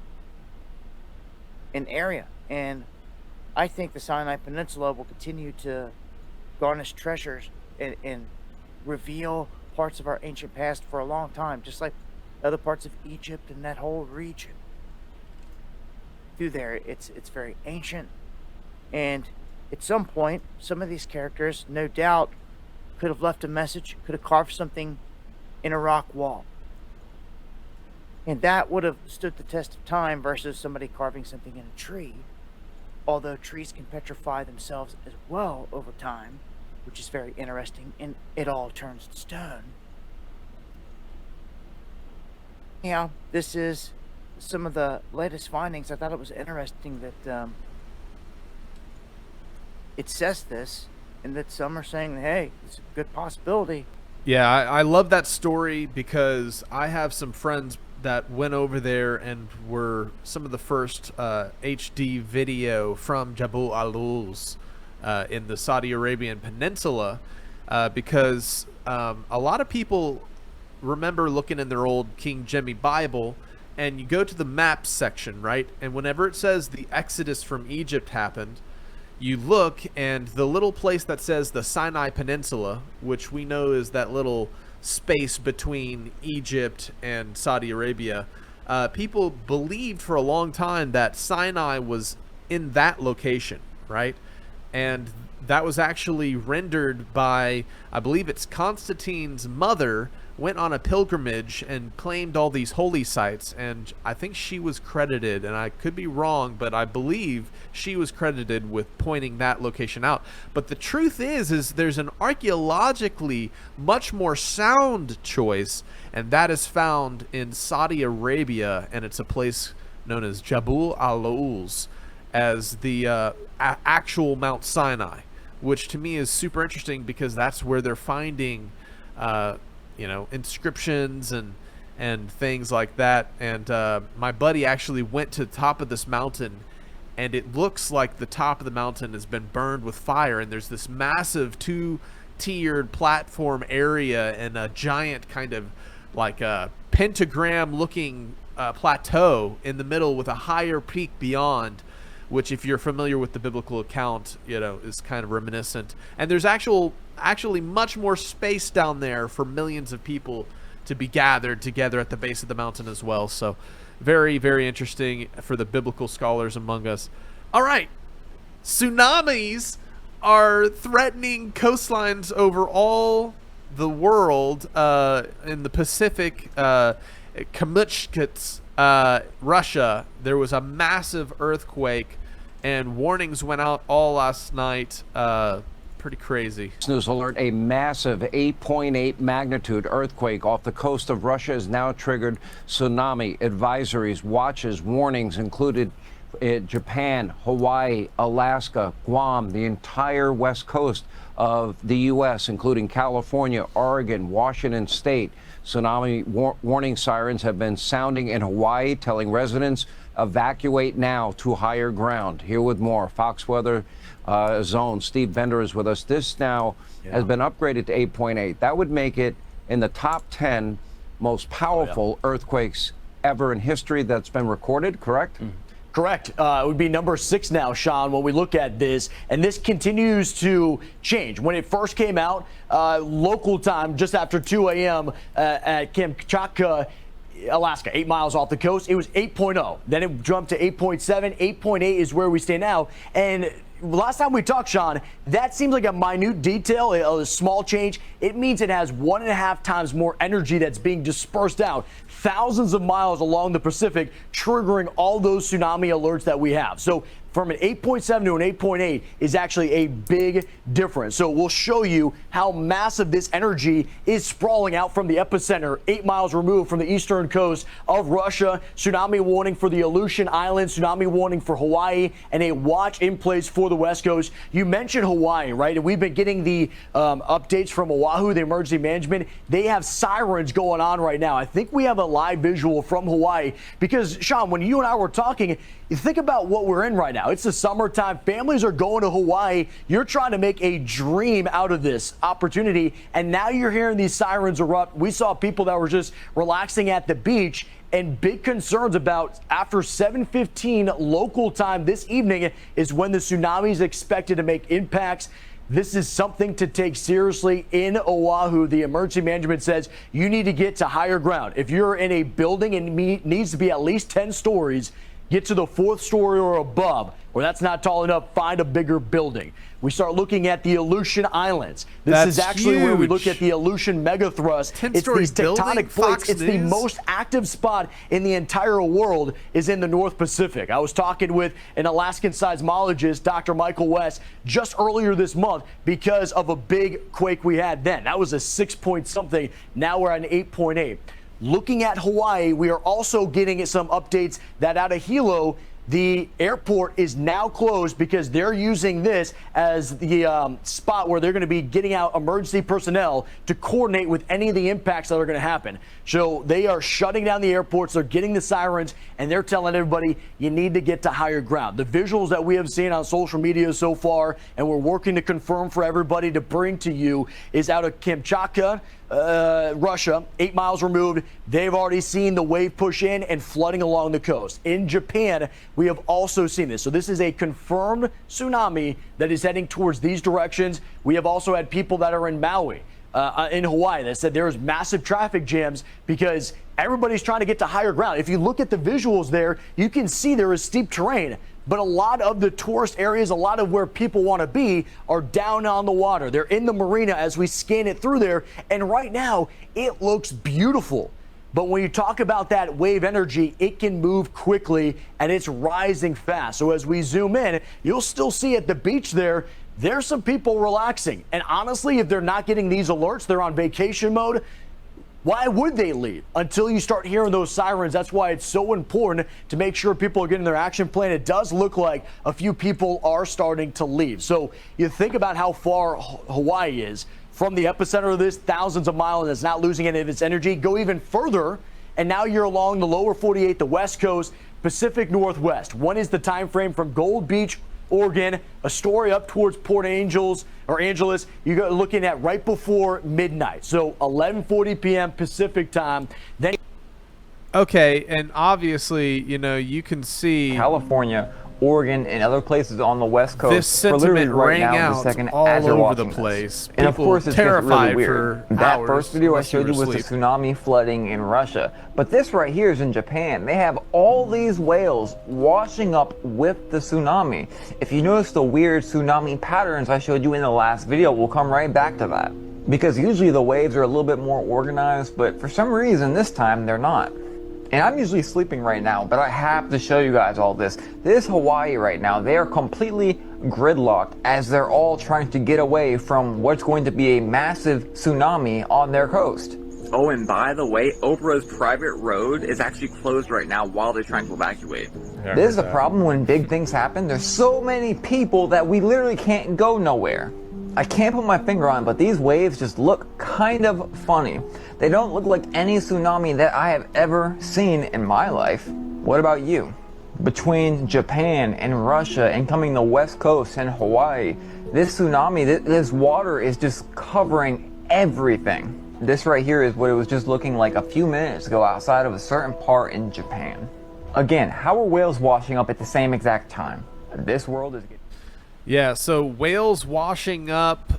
an area, and I think the Sinai Peninsula will continue to garnish treasures and reveal parts of our ancient past for a long time, just like other parts of Egypt and that whole region. Through there, it's very ancient, and at some point, some of these characters, no doubt, could have left a message, could have carved something in a rock wall. And that would have stood the test of time versus somebody carving something in a tree. Although trees can petrify themselves as well over time, which is very interesting, and it all turns to stone. Yeah, this is some of the latest findings. I thought it was interesting that it says this, and that some are saying, hey, it's a good possibility. Yeah, I love that story because I have some friends that went over there and were some of the first HD video from Jabal al-Luz in the Saudi Arabian Peninsula, because a lot of people remember looking in their old King James Bible, and you go to the maps section, right? And whenever it says the Exodus from Egypt happened, you look, and the little place that says the Sinai Peninsula, which we know is that little space between Egypt and Saudi Arabia, people believed for a long time that Sinai was in that location, right? And that was actually rendered by, I believe it's Constantine's mother, went on a pilgrimage and claimed all these holy sites, and I think she was credited, and I could be wrong, but I believe she was credited with pointing that location out. But the truth is there's an archaeologically much more sound choice, and that is found in Saudi Arabia, and it's a place known as Jabal al-Lawz, as the actual Mount Sinai, which to me is super interesting because that's where they're finding inscriptions and things like that. And my buddy actually went to the top of this mountain, and it looks like the top of the mountain has been burned with fire, and there's this massive two-tiered platform area and a giant kind of like a pentagram looking plateau in the middle with a higher peak beyond, which, if you're familiar with the biblical account, is kind of reminiscent. And there's actually much more space down there for millions of people to be gathered together at the base of the mountain as well. So very, very interesting for the biblical scholars among us. All right. Tsunamis are threatening coastlines over all the world. In the Pacific, Kamutskits, Russia, there was a massive earthquake, and warnings went out all last night. Pretty crazy. News alert: a massive 8.8 magnitude earthquake off the coast of Russia has now triggered tsunami advisories. Watches, warnings included Japan, Hawaii, Alaska, Guam, the entire west coast of the U.S., including California, Oregon, Washington State. Tsunami warning sirens have been sounding in Hawaii, telling residents evacuate now to higher ground. Here with more, Fox Weather Zone, Steve Bender is with us. This now has been upgraded to 8.8. That would make it in the top 10 most powerful earthquakes ever in history that's been recorded, correct? Correct. It would be number 6 now, Sean, when we look at this. And this continues to change. When it first came out, local time, just after 2 a.m. At Kamchatka, Alaska, 8 miles off the coast, it was 8.0. Then it jumped to 8.7. 8.8 is where we stay now. And last time we talked, Sean, that seems like a minute detail, a small change. It means it has 1.5 times more energy that's being dispersed out thousands of miles along the Pacific, triggering all those tsunami alerts that we have. So from an 8.7 to an 8.8 is actually a big difference. So we'll show you how massive this energy is sprawling out from the epicenter, 8 miles removed from the eastern coast of Russia. Tsunami warning for the Aleutian Islands, tsunami warning for Hawaii, and a watch in place for the West Coast. You mentioned Hawaii, right? And we've been getting the updates from Oahu, the emergency management. They have sirens going on right now. I think we have a live visual from Hawaii because, Sean, when you and I were talking, you think about what we're in right now. It's the summertime. Families are going to Hawaii. You're trying to make a dream out of this opportunity, and now you're hearing these sirens erupt. We saw people that were just relaxing at the beach, and big concerns about after 7:15 local time this evening is when the tsunami is expected to make impacts. This is something to take seriously in Oahu. The emergency management says you need to get to higher ground. If you're in a building and needs to be at least 10 stories, get to the 4th story or above. Or that's not tall enough, find a bigger building. We start looking at the Aleutian Islands. This is actually where we look at the Aleutian megathrust. It's these tectonic plates. It's the most active spot in the entire world is in the North Pacific. I was talking with an Alaskan seismologist, Dr. Michael West, just earlier this month because of a big quake we had then. That was a 6 point something. Now we're at an 8.8. Looking at Hawaii, we are also getting some updates that out of Hilo, the airport is now closed because they're using this as the spot where they're going to be getting out emergency personnel to coordinate with any of the impacts that are going to happen. So they are shutting down the airports. They're getting the sirens, and they're telling everybody you need to get to higher ground. The visuals that we have seen on social media so far, and we're working to confirm for everybody to bring to you, is out of Kamchatka, Russia, 8 miles removed. They've already seen the wave push in and flooding along the coast. In Japan, we have also seen this. So this is a confirmed tsunami that is heading towards these directions. We have also had people that are in Maui, in Hawaii, that said there's massive traffic jams because everybody's trying to get to higher ground. If you look at the visuals there, you can see there is steep terrain, but a lot of the tourist areas, a lot of where people want to be are down on the water. They're in the marina as we scan it through there, and right now it looks beautiful. But when you talk about that wave energy, it can move quickly and it's rising fast. So as we zoom in, you'll still see at the beach there's some people relaxing. And honestly, if they're not getting these alerts, they're on vacation mode. Why would they leave until you start hearing those sirens? That's why it's so important to make sure people are getting their action plan. It does look like a few people are starting to leave. So you think about how far Hawaii is from the epicenter of this, thousands of miles, and it's not losing any of its energy. Go even further, and now you're along the lower 48, the West Coast, Pacific Northwest. When is the time frame from Gold Beach, Oregon, a story up towards Port Angeles, you're looking at right before midnight. So 11:40 p.m. Pacific time. Then, okay, and obviously, you know, you can see California, Oregon, and other places on the West Coast. This sentiment rang out all over the place. And of course, it's just really weird. That hours first video I showed you was the tsunami flooding in Russia. But this right here is in Japan. They have all these whales washing up with the tsunami. If you notice the weird tsunami patterns I showed you in the last video, we'll come right back to that. Because usually the waves are a little bit more organized, but for some reason this time they're not. And I'm usually sleeping right now, but I have to show you guys all this. This Hawaii right now, they are completely gridlocked as they're all trying to get away from what's going to be a massive tsunami on their coast. Oh, and by the way, Oprah's private road is actually closed right now while they're trying to evacuate. Yeah, this is a problem when big things happen. There's so many people that we literally can't go nowhere. I can't put my finger on it, but these waves just look kind of funny. They don't look like any tsunami that I have ever seen in my life. What about you? Between Japan and Russia and coming the West Coast and Hawaii, this tsunami, this water is just covering everything. This right here is what it was just looking like a few minutes ago outside of a certain part in Japan. Again, how are whales washing up at the same exact time? This world is getting... Yeah, so whales washing up,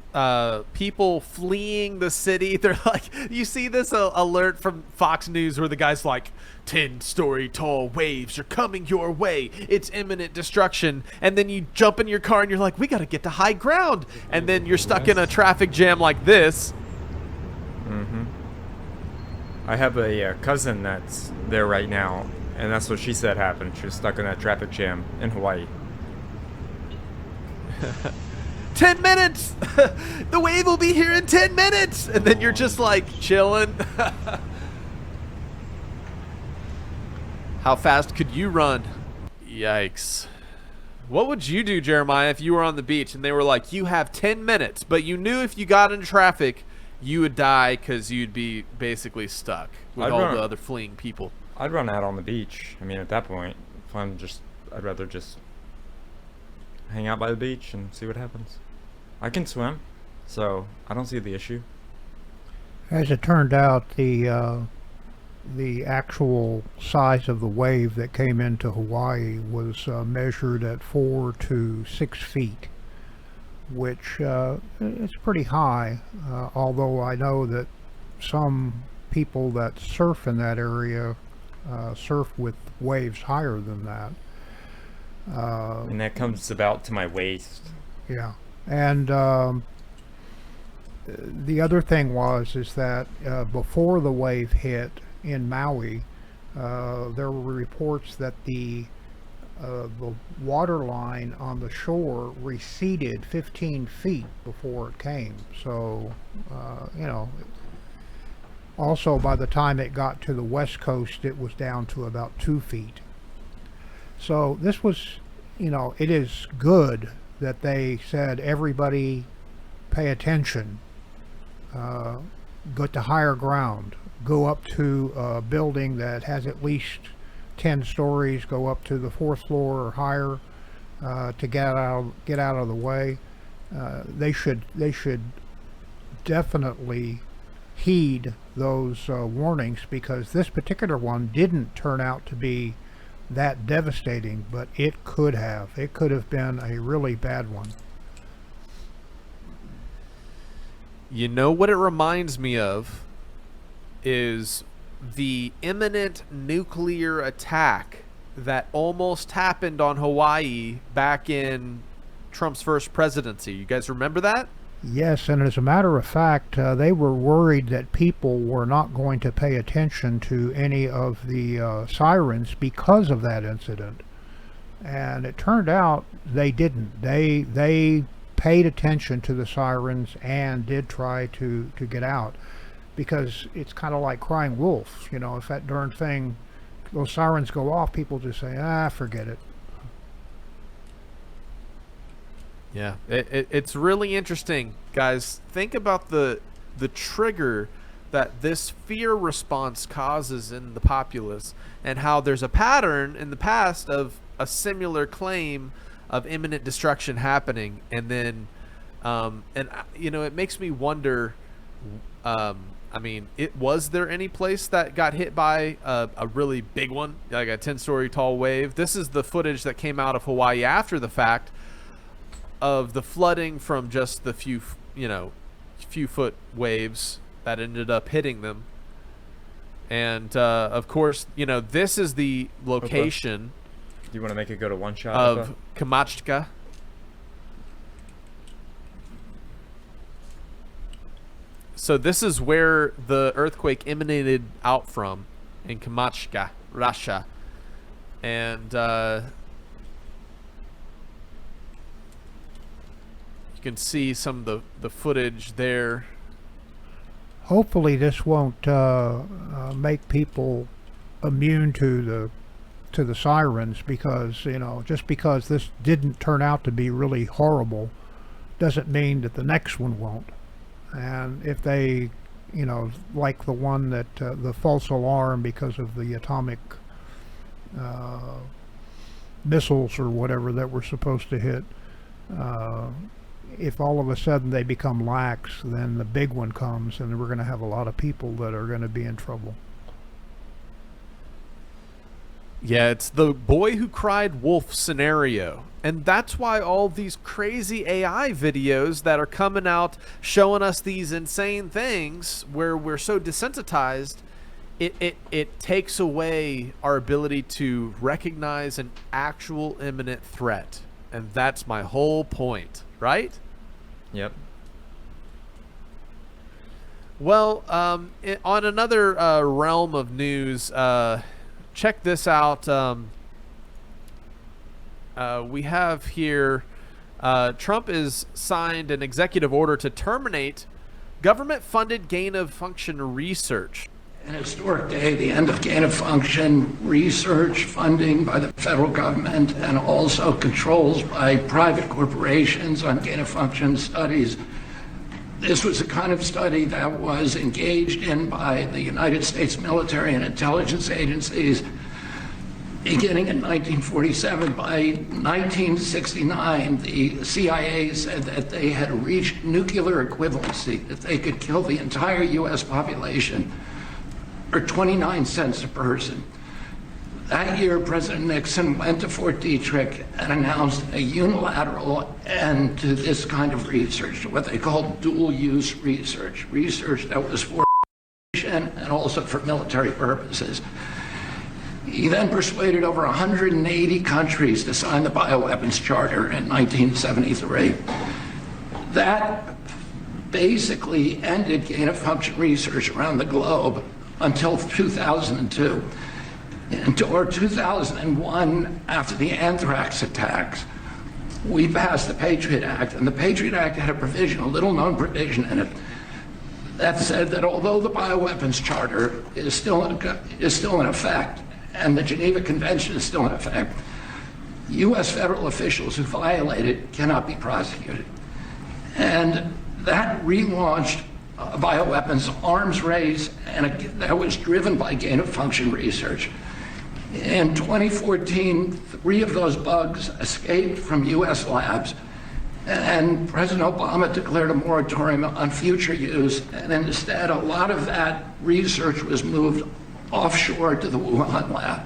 people fleeing the city. They're like, you see this alert from Fox News where the guy's like, 10-story tall waves are coming your way. It's imminent destruction. And then you jump in your car and you're like, we got to get to high ground. And then you're stuck in a traffic jam like this. Mm-hmm. I have a cousin that's there right now, and that's what she said happened. She was stuck in that traffic jam in Hawaii. 10 minutes! The wave will be here in 10 minutes! And then you're just like chilling. How fast could you run? Yikes. What would you do, Jeremiah, if you were on the beach and they were like, you have 10 minutes, but you knew if you got into traffic, you would die because you'd be basically stuck with the other fleeing people? I'd run out on the beach. I mean, at that point, I'd rather just hang out by the beach and see what happens. I can swim, so I don't see the issue. As it turned out, the actual size of the wave that came into Hawaii was measured at 4 to 6 feet, which is pretty high, although I know that some people that surf in that area surf with waves higher than that. And that comes about to my waist. Yeah, and the other thing is that before the wave hit in Maui, there were reports that the water line on the shore receded 15 feet before it came. So, you know, also by the time it got to the West Coast, it was down to about 2 feet. So this was, you know, it is good that they said, everybody pay attention, go to higher ground, go up to a building that has at least 10 stories, go up to the 4th floor or higher to get out of the way. They should definitely heed those warnings, because this particular one didn't turn out to be that devastating, but it could have been a really bad one. You know what it reminds me of is the imminent nuclear attack that almost happened on Hawaii back in Trump's first presidency. You guys remember that? Yes, and as a matter of fact, they were worried that people were not going to pay attention to any of the sirens because of that incident. And it turned out they didn't. They paid attention to the sirens and did try to get out, because it's kind of like crying wolf. You know, if that darn thing, those sirens go off, people just say, forget it. Yeah, it's really interesting, guys. Think about the trigger that this fear response causes in the populace, and how there's a pattern in the past of a similar claim of imminent destruction happening, and then, it makes me wonder. Was there any place that got hit by a really big one, like a 10-story tall wave? This is the footage that came out of Hawaii after the fact, of the flooding from just the few foot waves that ended up hitting them. And of course, this is the location. Do you want to make it go to one shot of Kamchatka? So this is where the earthquake emanated out from, in Kamchatka, Russia. And you can see some of the footage there. Hopefully this won't make people immune to the sirens, because just because this didn't turn out to be really horrible doesn't mean that the next one won't. And if they, like the one that the false alarm because of the atomic missiles or whatever that were supposed to hit, if all of a sudden they become lax, then the big one comes, and we're going to have a lot of people that are going to be in trouble. Yeah, it's the boy who cried wolf scenario. And that's why all these crazy AI videos that are coming out showing us these insane things where we're so desensitized, it takes away our ability to recognize an actual imminent threat. And that's my whole point, right? Yep. Well, on another realm of news, check this out. We have here, Trump has signed an executive order to terminate government-funded gain-of-function research. An historic day, the end of gain-of-function research funding by the federal government, and also controls by private corporations on gain-of-function studies. This was a kind of study that was engaged in by the United States military and intelligence agencies beginning in 1947. By 1969, the CIA said that they had reached nuclear equivalency, that they could kill the entire U.S. population for 29 cents a person. That year, President Nixon went to Fort Detrick and announced a unilateral end to this kind of research, what they called dual-use research, research that was for and also for military purposes. He then persuaded over 180 countries to sign the Bioweapons Charter in 1973. That basically ended gain-of-function research around the globe until 2002. Or 2001, after the anthrax attacks, we passed the Patriot Act, and the Patriot Act had a provision, a little-known provision in it, that said that although the Bioweapons Charter is still in effect, and the Geneva Convention is still in effect, U.S. federal officials who violate it cannot be prosecuted. And that relaunched a bioweapons arms race, and that was driven by gain-of-function research. In 2014, 3 of those bugs escaped from U.S. labs, and President Obama declared a moratorium on future use, and instead a lot of that research was moved offshore to the Wuhan lab.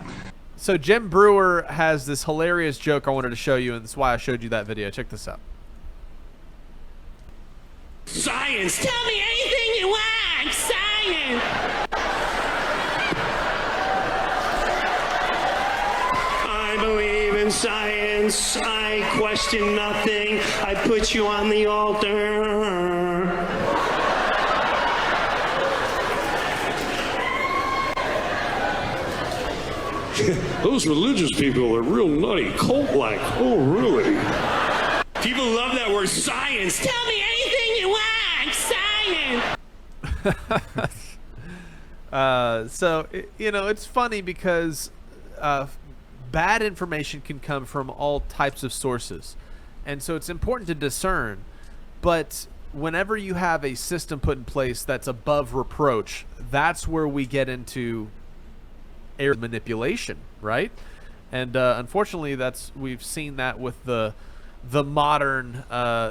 So Jim Breuer has this hilarious joke I wanted to show you, and that's why I showed you that video. Check this out. Science! Tell me anything you want! Science! in science. I question nothing. I put you on the altar. Those religious people are real nutty, cult-like. Oh, really? People love that word, science. Tell me anything you want, science. It's funny because bad information can come from all types of sources. And so it's important to discern. But whenever you have a system put in place that's above reproach, that's where we get into air manipulation, right? And unfortunately, we've seen that with the modern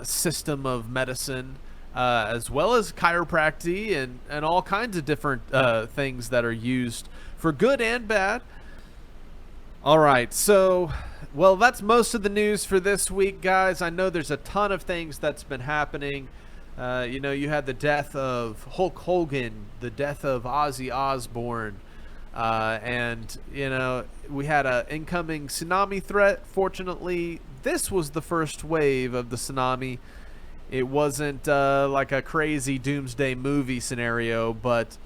system of medicine, as well as chiropractic and all kinds of different things that are used for good and bad. All right, so, well, that's most of the news for this week, guys. I know there's a ton of things that's been happening. You had the death of Hulk Hogan, the death of Ozzy Osbourne, and we had an incoming tsunami threat. Fortunately, this was the first wave of the tsunami. It wasn't like a crazy doomsday movie scenario, but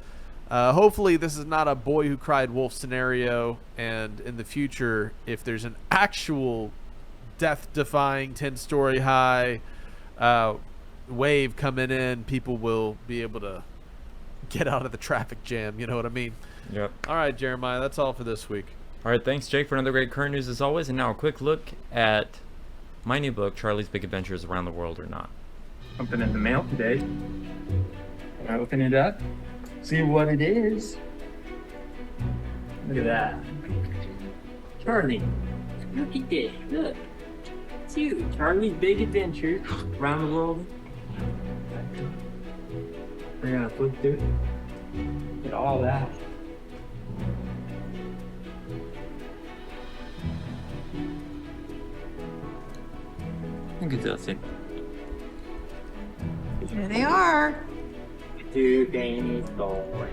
hopefully this is not a boy who cried wolf scenario, and in the future, if there's an actual death-defying 10-story high wave coming in, people will be able to get out of the traffic jam, you know what I mean? Yep. All right, Jeremiah, that's all for this week. All right, thanks, Jake, for another great current news as always. And now a quick look at my new book, Charlie's Big Adventures Around the World or Not. Something in the mail today. Can I open it up? See what it is? Look at that. Charlie, look at this. Look. It's you. Charlie's Big Adventures Around the World. We're gonna flip through it. Look at all that. Look at this. Here they are. Today's story.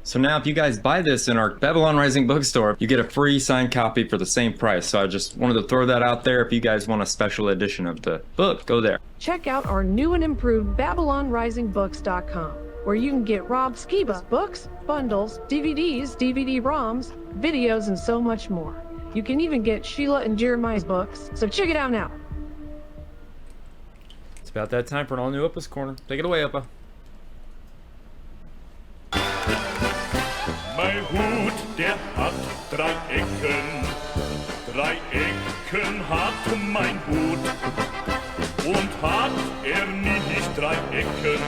So now if you guys buy this in our Babylon Rising bookstore, you get a free signed copy for the same price. So I just wanted to throw that out there. If you guys want a special edition of the book, go there. Check out our new and improved BabylonRisingBooks.com, where you can get Rob Skiba's books, bundles, DVDs, DVD-ROMs, videos, and so much more. You can even get Sheila and Jeremiah's books, so check it out now. It's about that time for an all-new Opus Corner. Take it away, Oppa. Mein Hut, der hat 3 Ecken. 3 Ecken hat mein Hut. Und hat nicht 3 Ecken,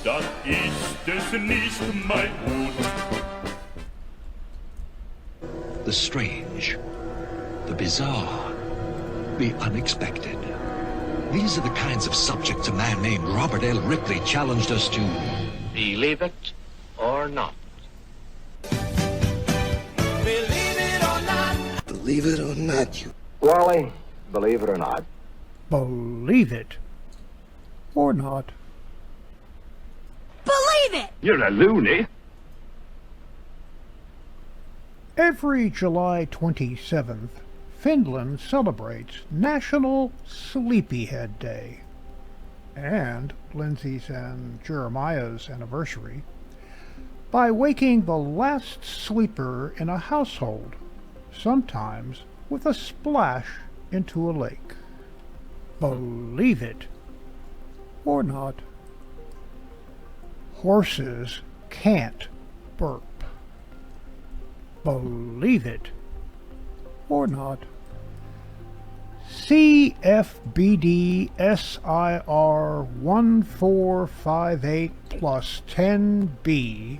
dann ist es nicht mein Hut. The strange, the bizarre, the unexpected. These are the kinds of subjects a man named Robert L. Ripley challenged us to Believe it or not. believe it or not, you. Wally, believe it or not. Believe it or not. Believe it! You're a loony. Every July 27th, Finland celebrates National Sleepyhead Day and Lindsay's and Jeremiah's anniversary by waking the last sleeper in a household, sometimes with a splash into a lake. Believe it or not. Horses can't burp. Believe it or not. CFBD SIR 1458 plus 10B,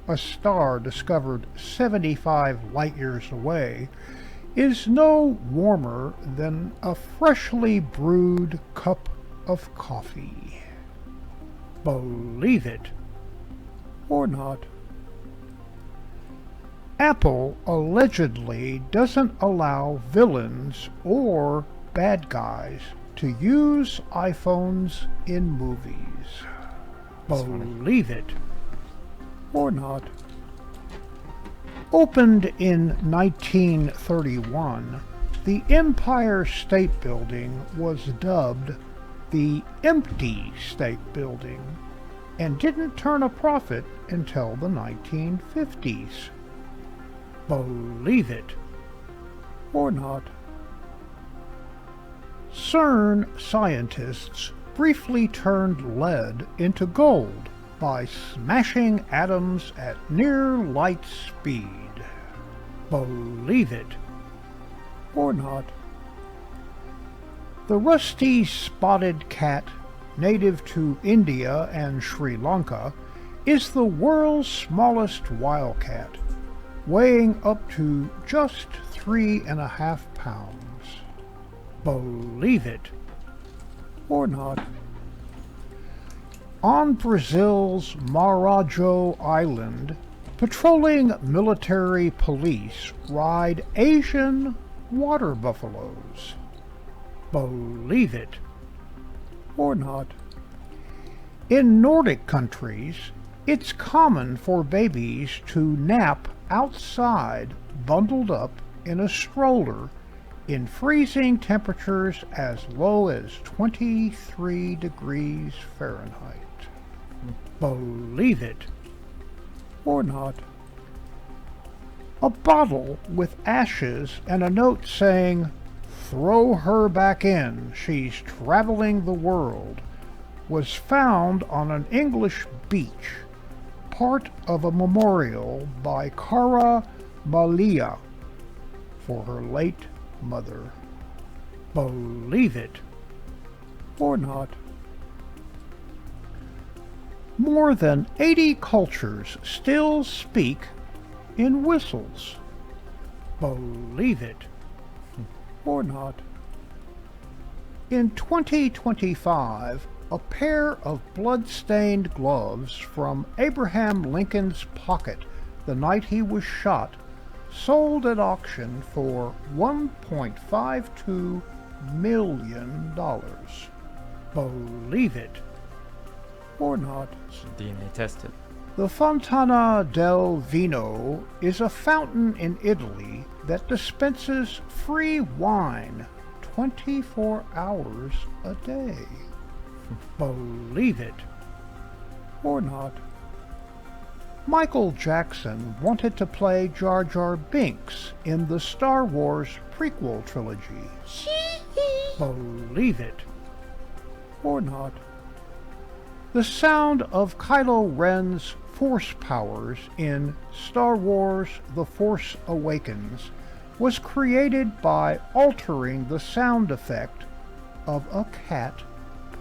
a star discovered 75 light-years away, is no warmer than a freshly brewed cup of coffee. Believe it or not. Apple allegedly doesn't allow villains or bad guys to use iPhones in movies. Believe it or not. Opened in 1931, the Empire State Building was dubbed the Empty State Building and didn't turn a profit until the 1950s. Believe it or not. CERN scientists briefly turned lead into gold by smashing atoms at near light speed. Believe it or not. The rusty spotted cat, native to India and Sri Lanka, is the world's smallest wildcat, weighing up to just 3.5 pounds. Believe it or not. On Brazil's Marajo Island, patrolling military police ride Asian water buffaloes. Believe it or not. In Nordic countries, it's common for babies to nap outside, bundled up in a stroller in freezing temperatures as low as 23 degrees Fahrenheit. Believe it or not. A bottle with ashes and a note saying, "Throw her back in, she's traveling the world," was found on an English beach, part of a memorial by Cara Malia for her late mother. Believe it or not. More than 80 cultures still speak in whistles. Believe it or not. In 2025, a pair of blood-stained gloves from Abraham Lincoln's pocket the night he was shot sold at auction for $1.52 million. Believe it or not. DNA tested. The Fontana del Vino is a fountain in Italy that dispenses free wine 24 hours a day. Believe it or not. Michael Jackson wanted to play Jar Jar Binks in the Star Wars prequel trilogy. Believe it or not. The sound of Kylo Ren's force powers in Star Wars The Force Awakens was created by altering the sound effect of a cat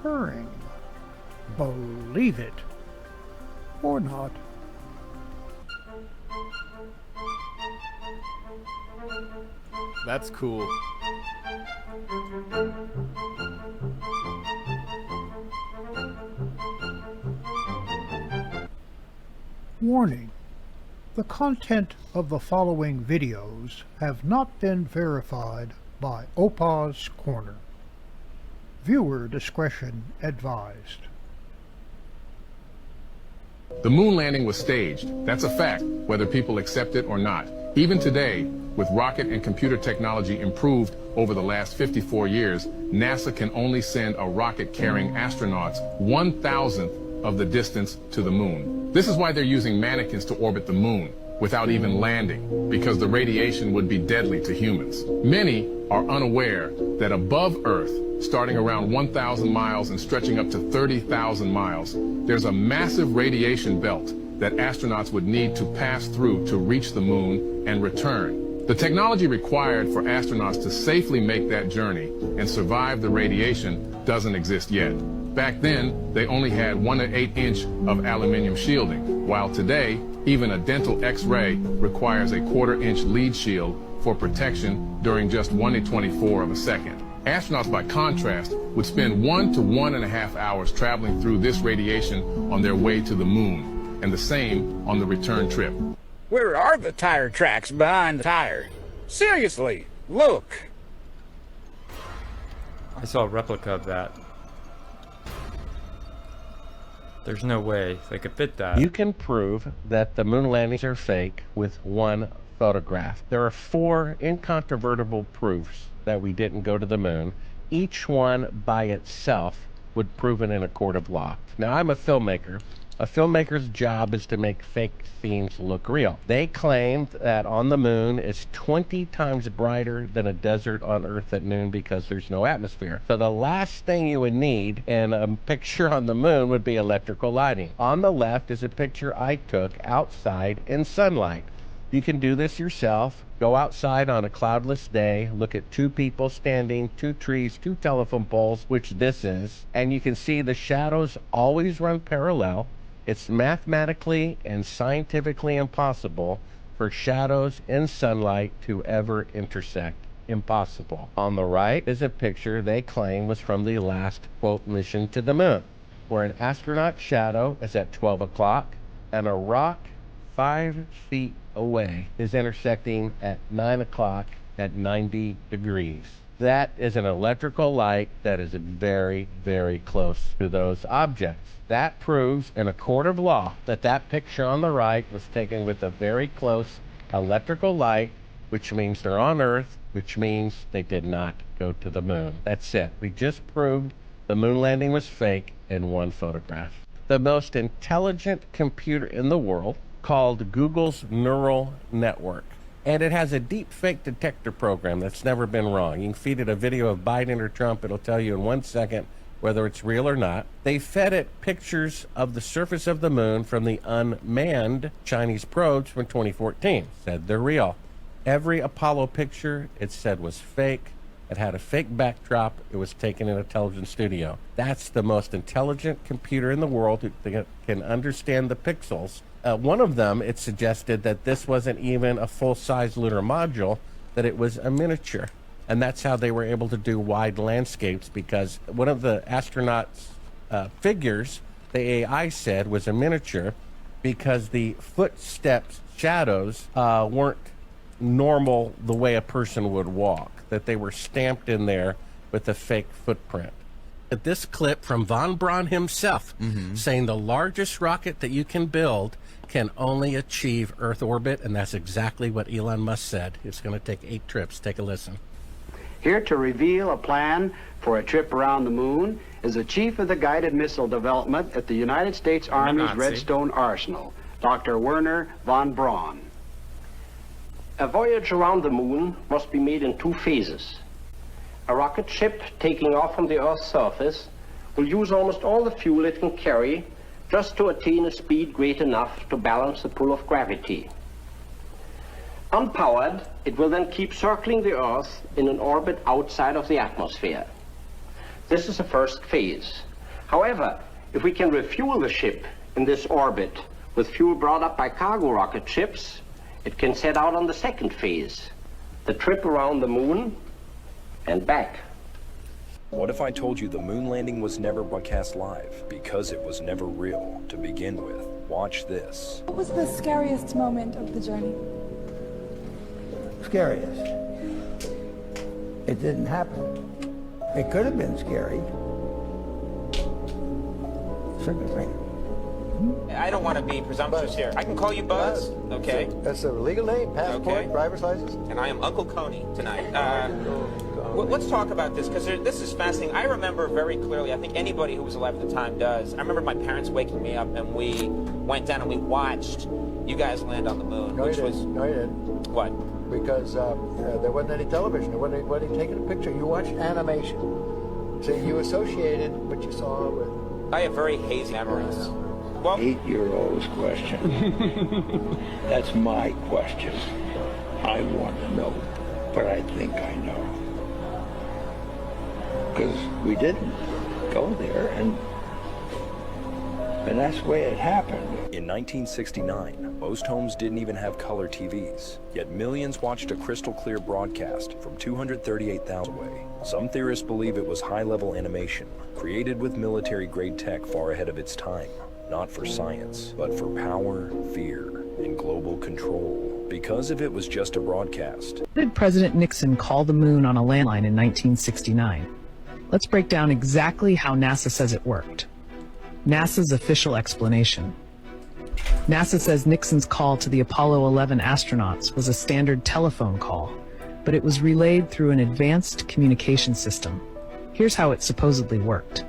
purring. Believe it or not. That's cool. Warning: the content of the following videos have not been verified by Opa's Corner. Viewer discretion advised. The moon landing was staged. That's a fact, whether people accept it or not. Even today, with rocket and computer technology improved over the last 54 years, NASA can only send a rocket carrying astronauts 1,000th of the distance to the moon. This is why they're using mannequins to orbit the moon without even landing, because the radiation would be deadly to humans. Many are unaware that above Earth, starting around 1,000 miles and stretching up to 30,000 miles, there's a massive radiation belt that astronauts would need to pass through to reach the moon and return. The technology required for astronauts to safely make that journey and survive the radiation doesn't exist yet. Back then, they only had 1 to 8 inch of aluminum shielding, while today, even a dental X-ray requires a 1/4 inch lead shield for protection during just 1 to 24 of a second. Astronauts, by contrast, would spend 1 to 1.5 hours traveling through this radiation on their way to the moon, and the same on the return trip. Where are the tire tracks behind the tire? Seriously, look. I saw a replica of that. There's no way they could fit that. You can prove that the moon landings are fake with one photograph. There are 4 incontrovertible proofs that we didn't go to the moon. Each one by itself would prove it in a court of law. Now, I'm a filmmaker. A filmmaker's job is to make fake scenes look real. They claimed that on the moon it's 20 times brighter than a desert on Earth at noon because there's no atmosphere. So the last thing you would need in a picture on the moon would be electrical lighting. On the left is a picture I took outside in sunlight. You can do this yourself. Go outside on a cloudless day, look at 2 people standing, 2 trees, 2 telephone poles, which this is, and you can see the shadows always run parallel. It's mathematically and scientifically impossible for shadows in sunlight to ever intersect. Impossible. On the right is a picture they claim was from the last, quote, mission to the moon, where an astronaut shadow is at 12 o'clock and a rock 5 feet away is intersecting at 9 o'clock at 90 degrees. That is an electrical light that is very, very close to those objects. That proves in a court of law that that picture on the right was taken with a very close electrical light, which means they're on Earth, which means they did not go to the moon. That's it. We just proved the moon landing was fake in one photograph. The most intelligent computer in the world, called Google's neural network. And it has a deep fake detector program that's never been wrong. You can feed it a video of Biden or Trump. It'll tell you in 1 second whether it's real or not. They fed it pictures of the surface of the moon from the unmanned Chinese probes from 2014. Said they're real. Every Apollo picture it said was fake. It had a fake backdrop. It was taken in a television studio. That's the most intelligent computer in the world who can understand the pixels. One of them, it suggested that this wasn't even a full-size lunar module, that it was a miniature. And that's how they were able to do wide landscapes, because one of the astronauts' figures, the AI said, was a miniature because the footsteps, shadows, weren't normal the way a person would walk, that they were stamped in there with a fake footprint. This clip from von Braun himself saying the largest rocket that you can build can only achieve Earth orbit, and that's exactly what Elon Musk said. It's going to take 8 trips. Take a listen. Here to reveal a plan for a trip around the moon is the chief of the guided missile development at the United States Army's Redstone Arsenal, Dr. Werner von Braun. A voyage around the moon must be made in 2 phases. A rocket ship taking off from the Earth's surface will use almost all the fuel it can carry just to attain a speed great enough to balance the pull of gravity. Unpowered, it will then keep circling the Earth in an orbit outside of the atmosphere. This is the first phase. However, if we can refuel the ship in this orbit with fuel brought up by cargo rocket ships, it can set out on the second phase, the trip around the moon and back. What if I told you the moon landing was never broadcast live because it was never real to begin with? Watch this. What was the scariest moment of the journey? Scariest? It didn't happen. It could have been scary. Certainly. I don't want to be presumptuous here. I can call you Buzz, okay? That's a legal name, passport, driver's license. And I am Uncle Coney tonight. Let's talk about this, because this is fascinating. I remember very clearly, I think anybody who was alive at the time does. I remember my parents waking me up, and we went down and we watched you guys land on the moon, No, you didn't. What? Because there wasn't any television. There wasn't anybody taking a picture. You watched animation. So you associated what you saw with... I have very hazy memories. Well, 8-year-old's question. That's my question. I want to know, but I think I know. Because we didn't go there, and that's the way it happened. In 1969, most homes didn't even have color TVs, yet millions watched a crystal clear broadcast from 238,000 away. Some theorists believe it was high-level animation, created with military-grade tech far ahead of its time, not for science, but for power, fear, and global control. Because if it was just a broadcast. How did President Nixon call the moon on a landline in 1969? Let's break down exactly how NASA says it worked. NASA's official explanation. NASA says Nixon's call to the Apollo 11 astronauts was a standard telephone call, but it was relayed through an advanced communication system. Here's how it supposedly worked.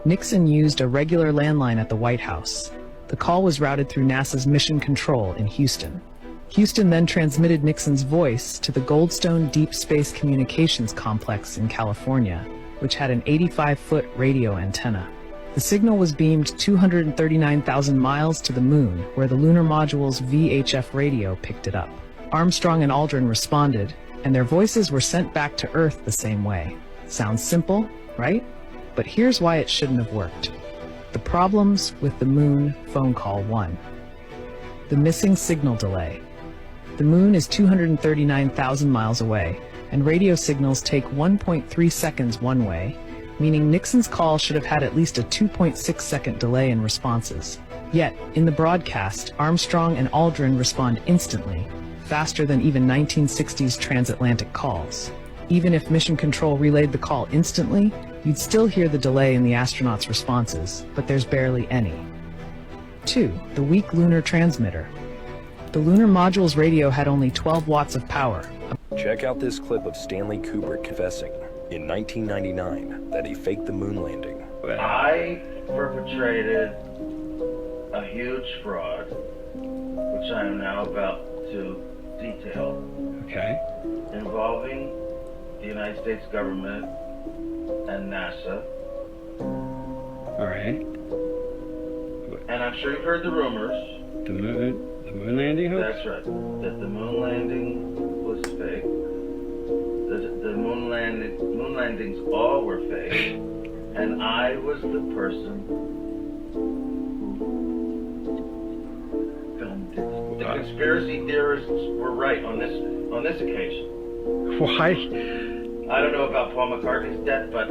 Nixon used a regular landline at the White House. The call was routed through NASA's Mission Control in Houston. Houston then transmitted Nixon's voice to the Goldstone Deep Space Communications Complex in California, which had an 85-foot radio antenna. The signal was beamed 239,000 miles to the moon, where the lunar module's VHF radio picked it up. Armstrong and Aldrin responded, and their voices were sent back to Earth the same way. Sounds simple, right? But here's why it shouldn't have worked. The problems with the moon phone call 1. The missing signal delay. The moon is 239,000 miles away, and radio signals take 1.3 seconds one way, meaning Nixon's call should have had at least a 2.6 second delay in responses. Yet, in the broadcast, Armstrong and Aldrin respond instantly, faster than even 1960s transatlantic calls. Even if Mission Control relayed the call instantly, you'd still hear the delay in the astronauts' responses, but there's barely any. 2. The weak lunar transmitter. The lunar module's radio had only 12 watts of power. Check out this clip of Stanley Kubrick confessing in 1999 that he faked the moon landing. I perpetrated a huge fraud, which I am now about to detail. Okay. Involving the United States government and NASA. All right. And I'm sure you've heard the rumors. The moon landing hoax? That's right. That the moon landing was fake. The moon landings all were fake. And I was the person who filmed it. The conspiracy theorists were right on this occasion. Why? I don't know about Paul McCartney's death, but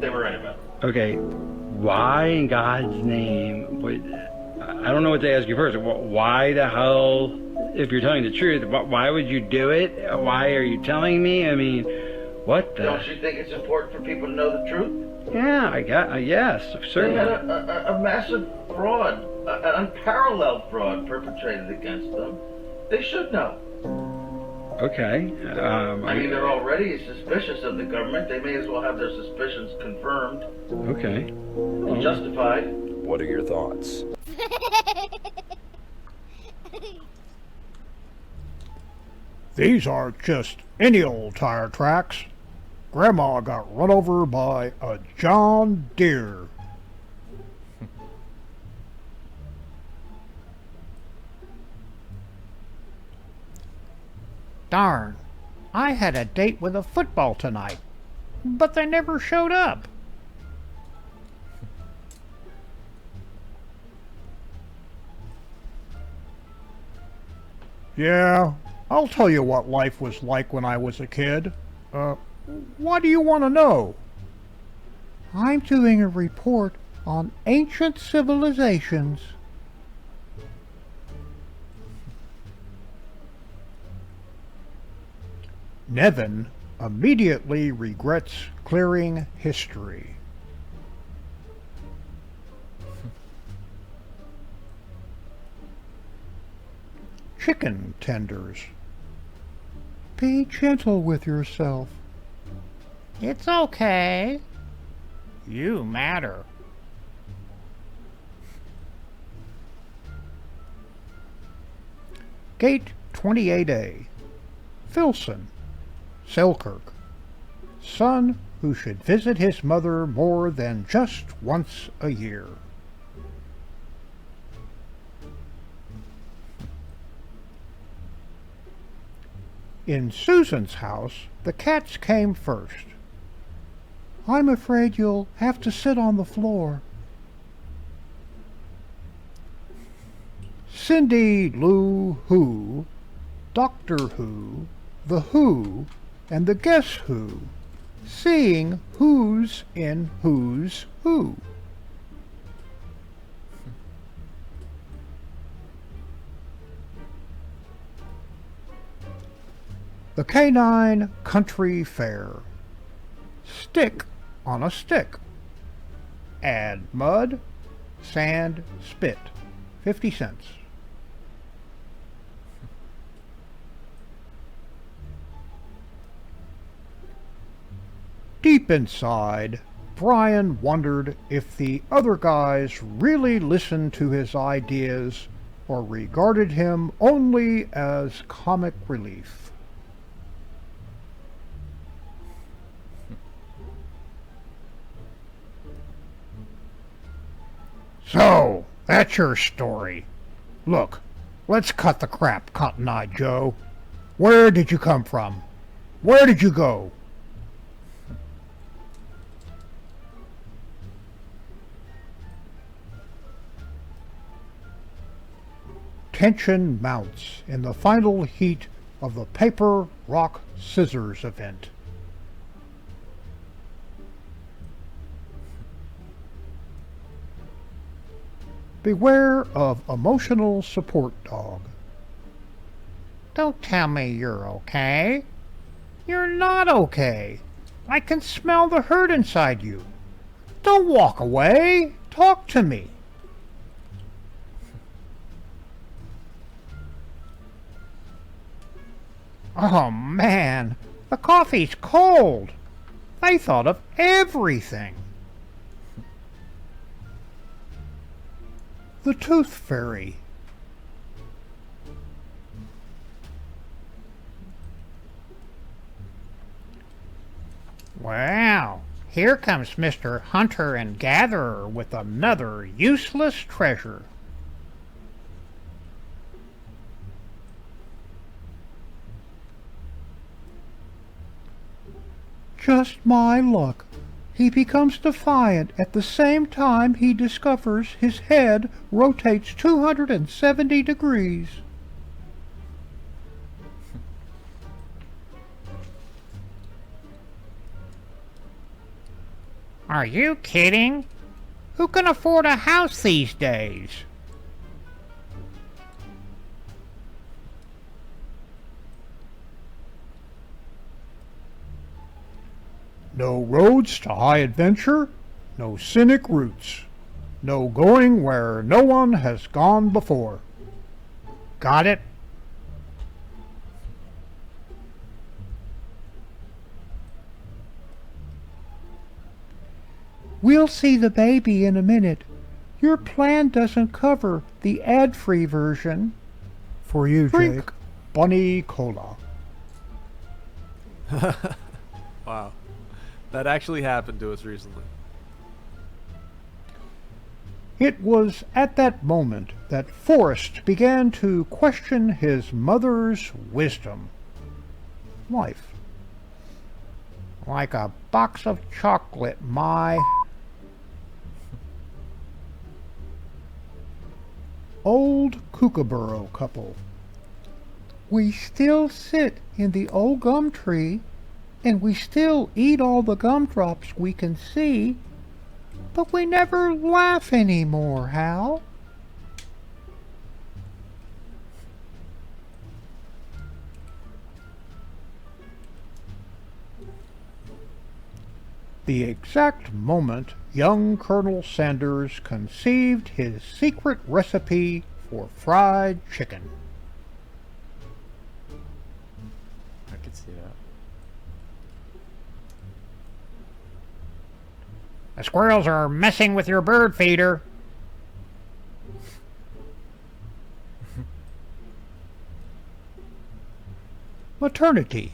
they were right about it. Okay. Why in God's name? I don't know what to ask you first. Why the hell, if you're telling the truth, why would you do it? Why are you telling me? I mean, what the? Don't you think it's important for people to know the truth? Yeah, yes, certainly. They had a massive fraud, an unparalleled fraud perpetrated against them. They should know. Okay. I mean, they're already suspicious of the government. They may as well have their suspicions confirmed. Okay. And justified. What are your thoughts? These aren't just any old tire tracks. Grandma got run over by a John Deere. Darn, I had a date with a football tonight, but they never showed up. Yeah, I'll tell you what life was like when I was a kid. What do you want to know? I'm doing a report on ancient civilizations. Nevin immediately regrets clearing history. Chicken tenders. Be gentle with yourself. It's okay. You matter. Gate 28A. Filson. Selkirk. Son who should visit his mother more than just once a year. In Susan's house, the cats came first. I'm afraid you'll have to sit on the floor. Cindy Lou Who, Doctor Who, The Who, and the Guess Who, seeing who's in Who's Who. The Canine Country Fair. Stick on a stick. Add mud, sand, spit. 50 cents. Deep inside, Brian wondered if the other guys really listened to his ideas or regarded him only as comic relief. So, that's your story. Look, let's cut the crap, Cotton Eye Joe. Where did you come from? Where did you go? Tension mounts in the final heat of the paper, rock, scissors event. Beware of emotional support dog. Don't tell me you're okay. You're not okay. I can smell the hurt inside you. Don't walk away. Talk to me. Oh man, the coffee's cold. They thought of everything. The Tooth Fairy. Wow, here comes Mr. Hunter and Gatherer with another useless treasure. Just my luck. He becomes defiant at the same time he discovers his head rotates 270 degrees. Are you kidding? Who can afford a house these days? No roads to high adventure, no scenic routes, no going where no one has gone before. Got it? We'll see the baby in a minute. Your plan doesn't cover the ad-free version. For you, Jake. Bunny Cola. Wow. That actually happened to us recently. It was at that moment that Forrest began to question his mother's wisdom. Life. Like a box of chocolate, my... Old Kookaburra couple. We still sit in the old gum tree, and we still eat all the gumdrops we can see, but we never laugh anymore, Hal. The exact moment young Colonel Sanders conceived his secret recipe for fried chicken. I could see that. The squirrels are messing with your bird feeder. Maternity.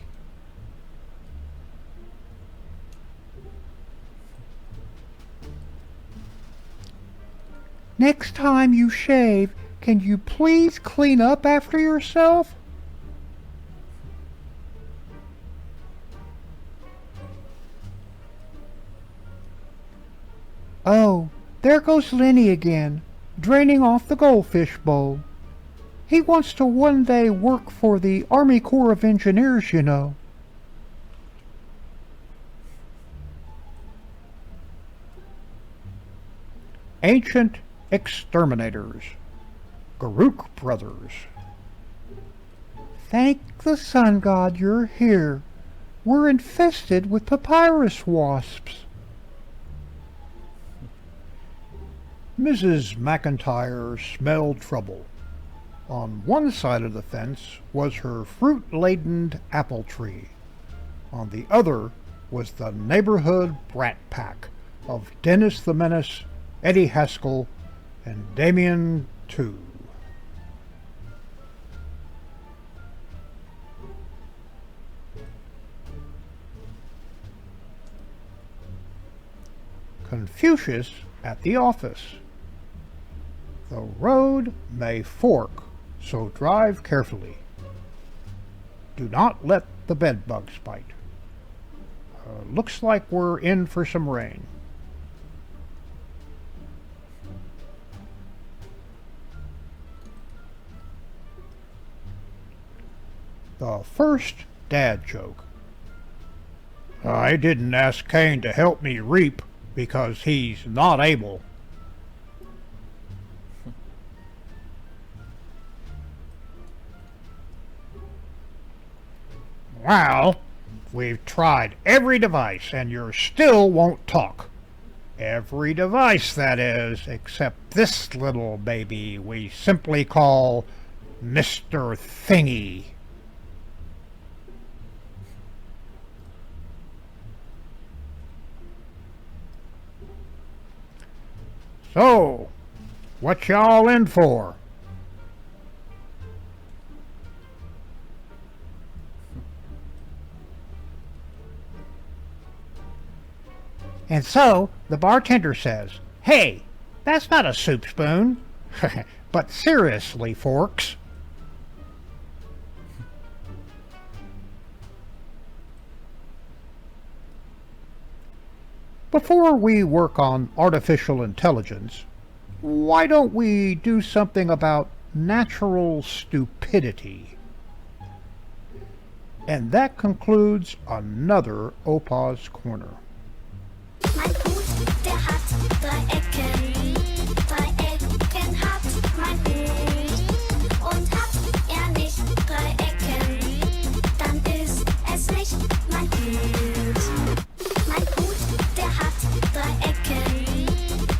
Next time you shave, can you please clean up after yourself? Oh, there goes Lenny again, draining off the goldfish bowl. He wants to one day work for the Army Corps of Engineers, you know. Ancient Exterminators. Garuk Brothers. Thank the sun god you're here. We're infested with papyrus wasps. Mrs. McIntyre smelled trouble. On one side of the fence was her fruit-laden apple tree. On the other was the neighborhood brat pack of Dennis the Menace, Eddie Haskell, and Damien II. Confucius at the office. The road may fork, so drive carefully. Do not let the bedbugs bite. Looks like we're in for some rain. The first dad joke. I didn't ask Cain to help me reap because he's not able. Well, we've tried every device and you still won't talk. Every device, that is, except this little baby we simply call Mr. Thingy. So, what y'all in for? And so, the bartender says, "Hey, that's not a soup spoon." But seriously, Forks. Before we work on artificial intelligence, why don't we do something about natural stupidity? And that concludes another Opa's Corner. Mein Hut, der hat 3 Ecken. 3 Ecken hat mein Hut. Und hat er nicht 3 Ecken, dann ist es nicht mein Hut. Mein Hut, der hat 3 Ecken.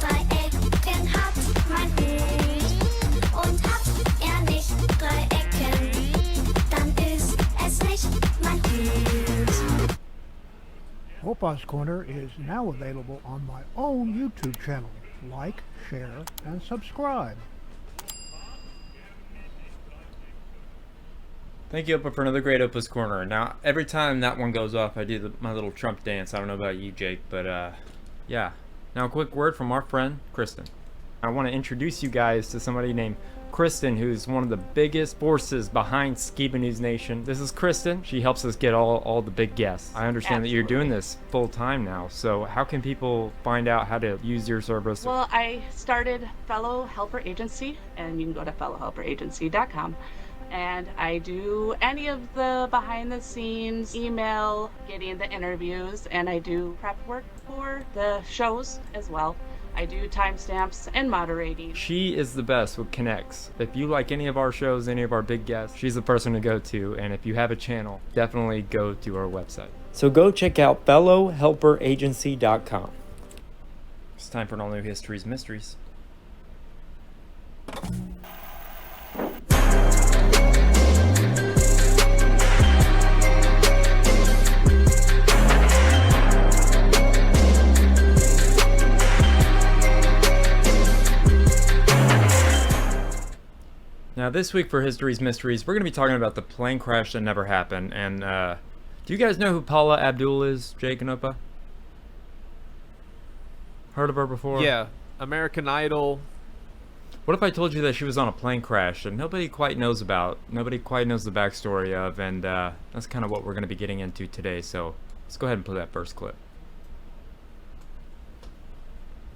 3 Ecken hat mein Hut. Und hat er nicht 3 Ecken, dann ist es nicht mein Hut. Opa's Corner is now available on my own YouTube channel. Like, share, and subscribe. Thank you, Opa, for another great Opa's Corner. Now, every time that one goes off, I do my little Trump dance. I don't know about you, Jake, but yeah. Now, a quick word from our friend, Kristen. I want to introduce you guys to somebody named Kristen, who's one of the biggest forces behind Skiba News Nation. This is Kristen. She helps us get all the big guests. I understand that you're doing this full time now. So how can people find out how to use your service? Well, I started Fellow Helper Agency, and you can go to fellowhelperagency.com. And I do any of the behind the scenes, email, getting the interviews, and I do prep work for the shows as well. I do timestamps and moderating. She is the best with connects. If you like any of our shows, any of our big guests, she's the person to go to. And if you have a channel, definitely go to our website. So go check out fellowhelperagency.com. It's time for an all-new History's Mysteries. Now this week for History's Mysteries, we're going to be talking about the plane crash that never happened. And do you guys know who Paula Abdul is, Jake and Opa? Heard of her before? Yeah, American Idol. What if I told you that she was on a plane crash that nobody quite knows about, nobody quite knows the backstory of, and that's kind of what we're going to be getting into today. So let's go ahead and play that first clip.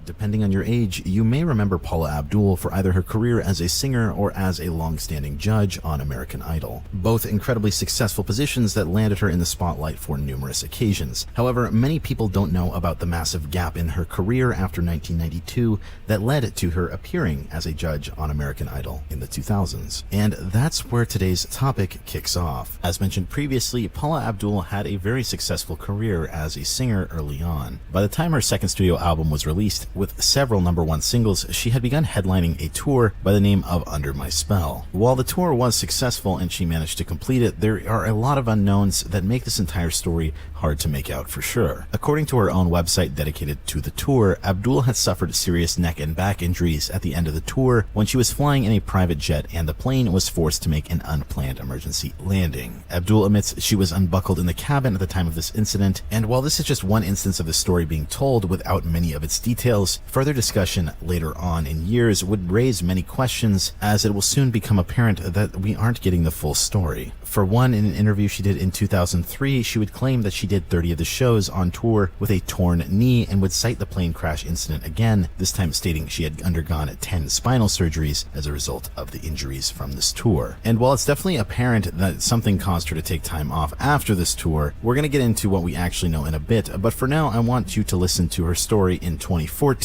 Depending on your age, you may remember Paula Abdul for either her career as a singer or as a long-standing judge on American Idol. Both incredibly successful positions that landed her in the spotlight for numerous occasions. However, many people don't know about the massive gap in her career after 1992 that led to her appearing as a judge on American Idol in the 2000s. And that's where today's topic kicks off. As mentioned previously, Paula Abdul had a very successful career as a singer early on. By the time her second studio album was released, With several #1 singles, she had begun headlining a tour by the name of Under My Spell. While the tour was successful and she managed to complete it, there are a lot of unknowns that make this entire story hard to make out for sure. According to her own website dedicated to the tour, Abdul had suffered serious neck and back injuries at the end of the tour when she was flying in a private jet and the plane was forced to make an unplanned emergency landing. Abdul admits she was unbuckled in the cabin at the time of this incident, and while this is just one instance of the story being told without many of its details, further discussion later on in years would raise many questions, as it will soon become apparent that we aren't getting the full story. For one, in an interview she did in 2003, she would claim that she did 30 of the shows on tour with a torn knee and would cite the plane crash incident again, this time stating she had undergone 10 spinal surgeries as a result of the injuries from this tour. And while it's definitely apparent that something caused her to take time off after this tour, we're going to get into what we actually know in a bit, but for now I want you to listen to her story in 2014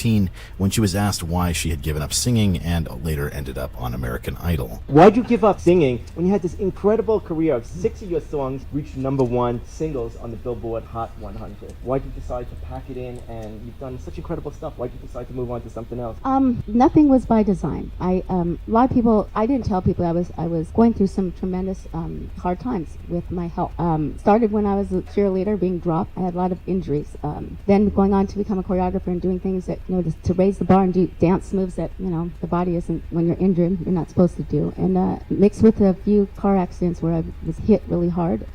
when she was asked why she had given up singing and later ended up on American Idol. Why'd you give up singing when you had this incredible career of 6 of your songs reached #1 singles on the Billboard Hot 100? Why'd you decide to pack it in, and you've done such incredible stuff? Why'd you decide to move on to something else? Nothing was by design. A lot of people, I didn't tell people I was going through some tremendous hard times with my health. Started when I was a cheerleader, being dropped. I had a lot of injuries. Then going on to become a choreographer and doing things that, to raise the bar and do dance moves that, the body isn't, when you're injured, you're not supposed to do. And mixed with a few car accidents where I was hit really hard,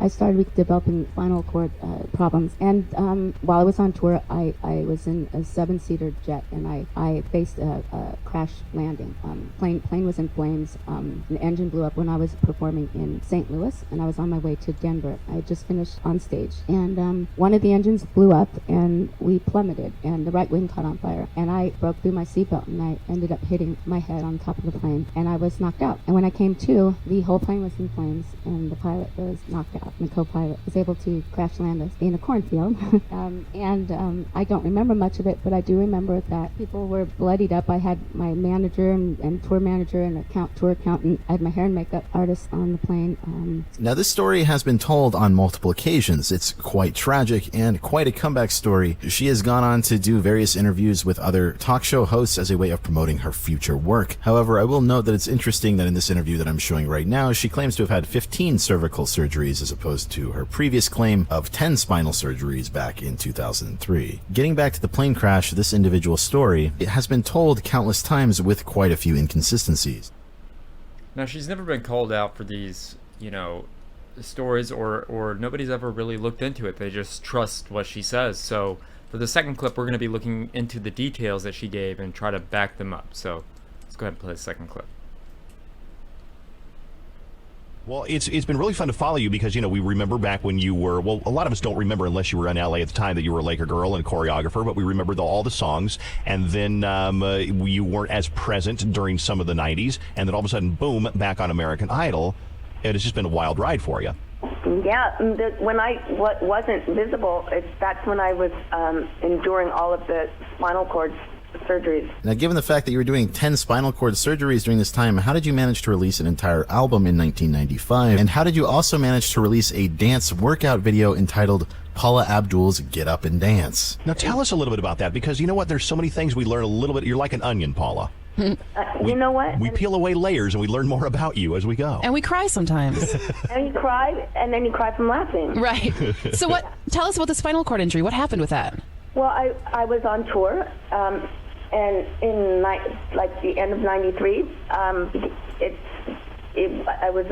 I started developing spinal cord problems. And while I was on tour, I was in a 7-seater jet, and I faced a crash landing. Plane was in flames. The engine blew up when I was performing in St. Louis, and I was on my way to Denver. I had just finished on stage, and one of the engines blew up, and we plummeted, and the right wing caught on fire, and I broke through my seatbelt, and I ended up hitting my head on top of the plane, and I was knocked out. And when I came to, the whole plane was in flames, and the pilot was knocked out. And the co-pilot was able to crash land us in a cornfield. I don't remember much of it, but I do remember that people were bloodied up. I had my manager and tour manager and tour accountant. I had my hair and makeup artist on the plane. Now, this story has been told on multiple occasions. It's quite tragic and quite a comeback story. She has gone on to do various interviews with other talk show hosts as a way of promoting her future work. However, I will note that it's interesting that in this interview that I'm showing right now, she claims to have had 15 cervical surgeries as opposed to her previous claim of 10 spinal surgeries back in 2003. Getting back to the plane crash, this individual story, it has been told countless times with quite a few inconsistencies. Now, she's never been called out for these, stories, or nobody's ever really looked into it. They just trust what she says. So for the second clip, we're going to be looking into the details that she gave and try to back them up. So let's go ahead and play the second clip. Well, it's been really fun to follow you because, we remember back when you were, well, a lot of us don't remember unless you were in LA at the time that you were a Laker girl and choreographer, but we remember all the songs, and then you weren't as present during some of the 90s, and then all of a sudden, boom, back on American Idol. It has just been a wild ride for you. Yeah, when I wasn't visible, that's when I was enduring all of the spinal cord surgeries. Now, given the fact that you were doing 10 spinal cord surgeries during this time, how did you manage to release an entire album in 1995? And how did you also manage to release a dance workout video entitled Paula Abdul's Get Up and Dance? Now, tell us a little bit about that, because you know what? There's so many things we learn a little bit. You're like an onion, Paula. You know what? We peel away layers and we learn more about you as we go. And we cry sometimes. And you cry, and then you cry from laughing. Right. So tell us about the spinal cord injury. What happened with that? Well, I was on tour, and in the end of '93, I was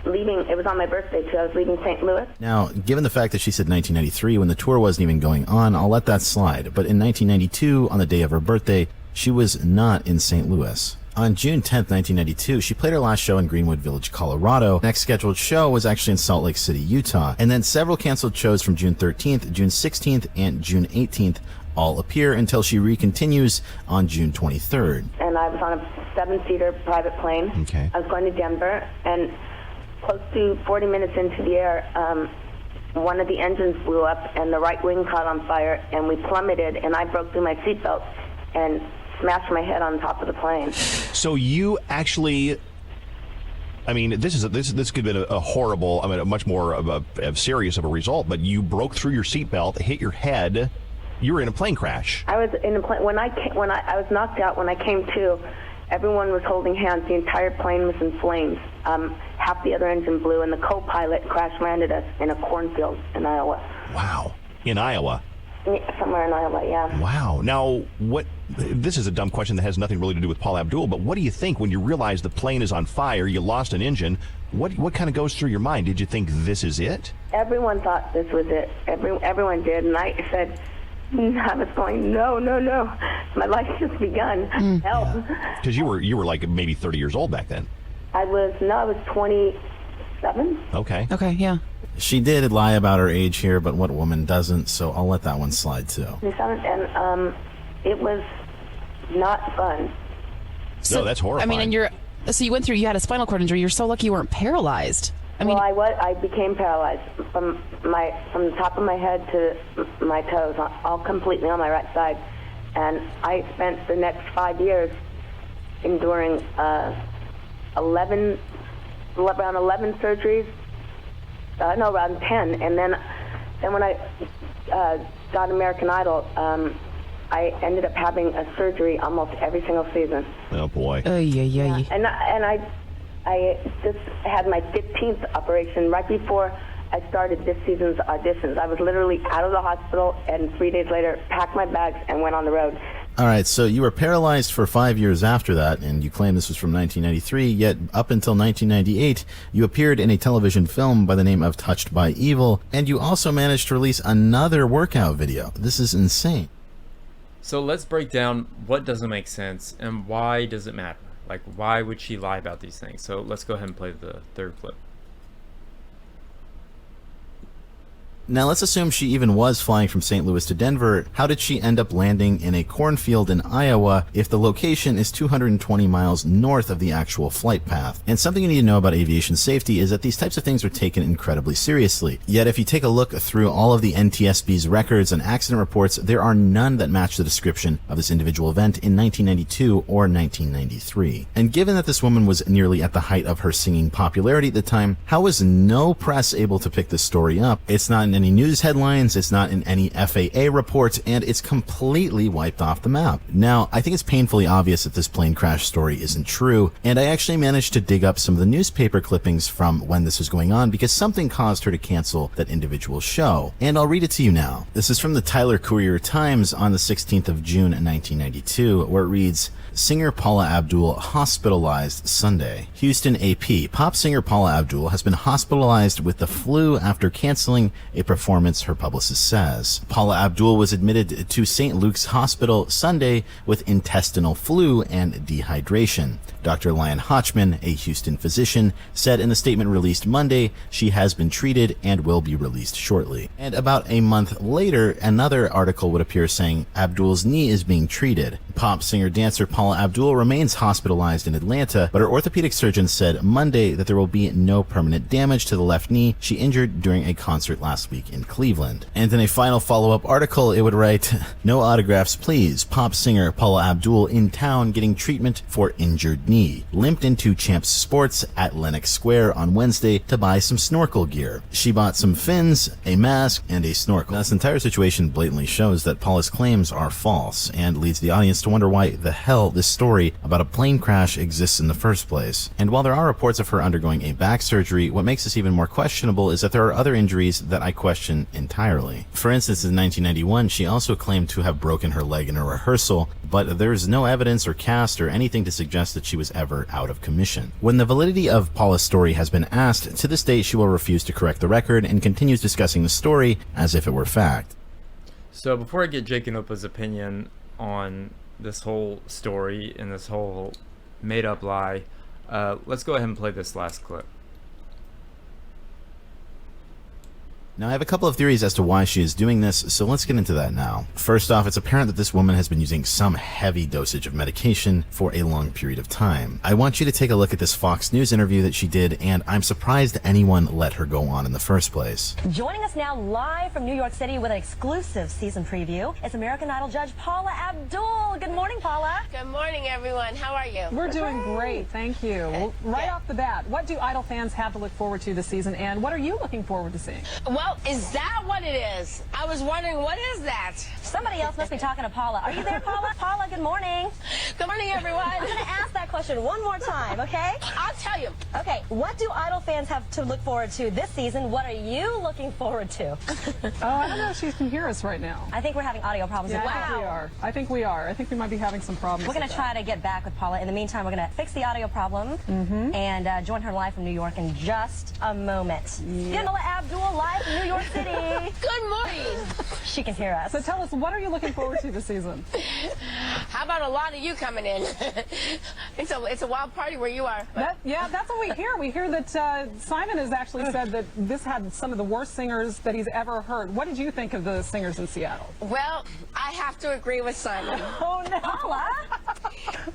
leaving. It was on my birthday too. I was leaving St. Louis. Now, given the fact that she said 1993 when the tour wasn't even going on, I'll let that slide. But in 1992, on the day of her birthday, she was not in St. Louis. On June 10th, 1992, she played her last show in Greenwood Village, Colorado. Next scheduled show was actually in Salt Lake City, Utah. And then several canceled shows from June 13th, June 16th, and June 18th all appear until she recontinues on June 23rd. And I was on a 7-seater private plane. Okay. I was going to Denver, and close to 40 minutes into the air, one of the engines blew up, and the right wing caught on fire, and we plummeted, and I broke through my seatbelt and smashed my head on top of the plane. So you actually, this could have been a horrible, a much more of a serious of a result, but you broke through your seatbelt, hit your head. You were in a plane crash. I was in a plane when I was knocked out. When I came to, everyone was holding hands. The entire plane was in flames. Half the other engine blew, and the co-pilot crash landed us in a cornfield in Iowa. Wow. In Iowa? Yeah, somewhere in Iowa, yeah. Wow. Now, this is a dumb question that has nothing really to do with Paula Abdul, but what do you think when you realize the plane is on fire, you lost an engine? What kind of goes through your mind? Did you think this is it? Everyone thought this was it. Everyone did, and I said, I was going, no. My life's just begun. Help. Because you were like maybe 30 years old back then. I was 27. Okay. Okay, yeah. She did lie about her age here, but what woman doesn't? So I'll let that one slide too. 27, and it was not fun. No, that's horrifying. I mean, so you went through, you had a spinal cord injury. You're so lucky you weren't paralyzed. I became paralyzed from the top of my head to my toes, all completely on my right side. And I spent the next 5 years enduring around 11 surgeries. Around 10. And then when I got American Idol, I ended up having a surgery almost every single season. Oh boy. Yeah. And I just had my 15th operation right before I started this season's auditions. I was literally out of the hospital, and 3 days later packed my bags and went on the road. All right, so you were paralyzed for 5 years after that, and you claim this was from 1993, yet up until 1998, you appeared in a television film by the name of Touched by Evil, and you also managed to release another workout video. This is insane. So let's break down what doesn't make sense and why does it matter? Like, why would she lie about these things? So let's go ahead and play the third clip. Now let's assume she even was flying from St. Louis to Denver. How did she end up landing in a cornfield in Iowa if the location is 220 miles north of the actual flight path? And something you need to know about aviation safety is that these types of things are taken incredibly seriously. Yet if you take a look through all of the NTSB's records and accident reports, there are none that match the description of this individual event in 1992 or 1993. And given that this woman was nearly at the height of her singing popularity at the time, how was no press able to pick this story up? It's not in any news headlines, it's not in any FAA reports, and it's completely wiped off the map. Now, I think it's painfully obvious that this plane crash story isn't true, and I actually managed to dig up some of the newspaper clippings from when this was going on because something caused her to cancel that individual show. And I'll read it to you now. This is from the Tyler Courier-Times on the 16th of June 1992, where it reads, Singer Paula Abdul hospitalized Sunday. Houston AP. Pop singer Paula Abdul has been hospitalized with the flu after canceling a performance, her publicist says. Paula Abdul was admitted to St. Luke's Hospital Sunday with intestinal flu and dehydration. Dr. Lion Hotchman, a Houston physician, said in the statement released Monday she has been treated and will be released shortly. And about a month later, another article would appear saying Abdul's knee is being treated. Pop singer-dancer Paula Abdul remains hospitalized in Atlanta, but her orthopedic surgeon said Monday that there will be no permanent damage to the left knee she injured during a concert last week in Cleveland. And in a final follow-up article, it would write, no autographs please. Pop singer Paula Abdul in town getting treatment for injured knee. Limped into Champs Sports at Lenox Square on Wednesday to buy some snorkel gear. She bought some fins, a mask, and a snorkel. Now, this entire situation blatantly shows that Paula's claims are false and leads the audience to wonder why the hell this story about a plane crash exists in the first place. And while there are reports of her undergoing a back surgery, what makes this even more questionable is that there are other injuries that I question entirely. For instance, in 1991, she also claimed to have broken her leg in a rehearsal, but there's no evidence or cast or anything to suggest that she was ever out of commission. When the validity of Paula's story has been asked, to this day she will refuse to correct the record and continues discussing the story as if it were fact. So before I get Jake and Opa's opinion on this whole story and this whole made-up lie, let's go ahead and play this last clip. Now, I have a couple of theories as to why she is doing this, so let's get into that now. First off, it's apparent that this woman has been using some heavy dosage of medication for a long period of time. I want you to take a look at this Fox News interview that she did, and I'm surprised anyone let her go on in the first place. Joining us now live from New York City with an exclusive season preview is American Idol judge Paula Abdul. Good morning, Paula. Good morning, everyone. How are you? We're doing great, thank you. Well, right off the bat, what do Idol fans have to look forward to this season, and what are you looking forward to seeing? Well, is that what it is? I was wondering, what is that? Somebody else must be talking to Paula. Are you there, Paula? Paula, good morning. Good morning, everyone. I'm going to ask that question one more time, okay? I'll tell you. Okay, what do Idol fans have to look forward to this season? What are you looking forward to? Oh, I don't know if she can hear us right now. I think we're having audio problems. Yeah, Wow. I think we are. I think we might be having some problems. We're going to try to get back with Paula. In the meantime, we're going to fix the audio problem and join her live from New York in just a moment. Yeah. Paula Abdul live from New York City. Good morning. She can hear us. So tell us, what are you looking forward to this season? How about a lot of you coming in? It's a wild party where you are. Yeah, that's what we hear. We hear that Simon has actually said that this had some of the worst singers that he's ever heard. What did you think of the singers in Seattle? Well, I have to agree with Simon. Oh, no. Paula.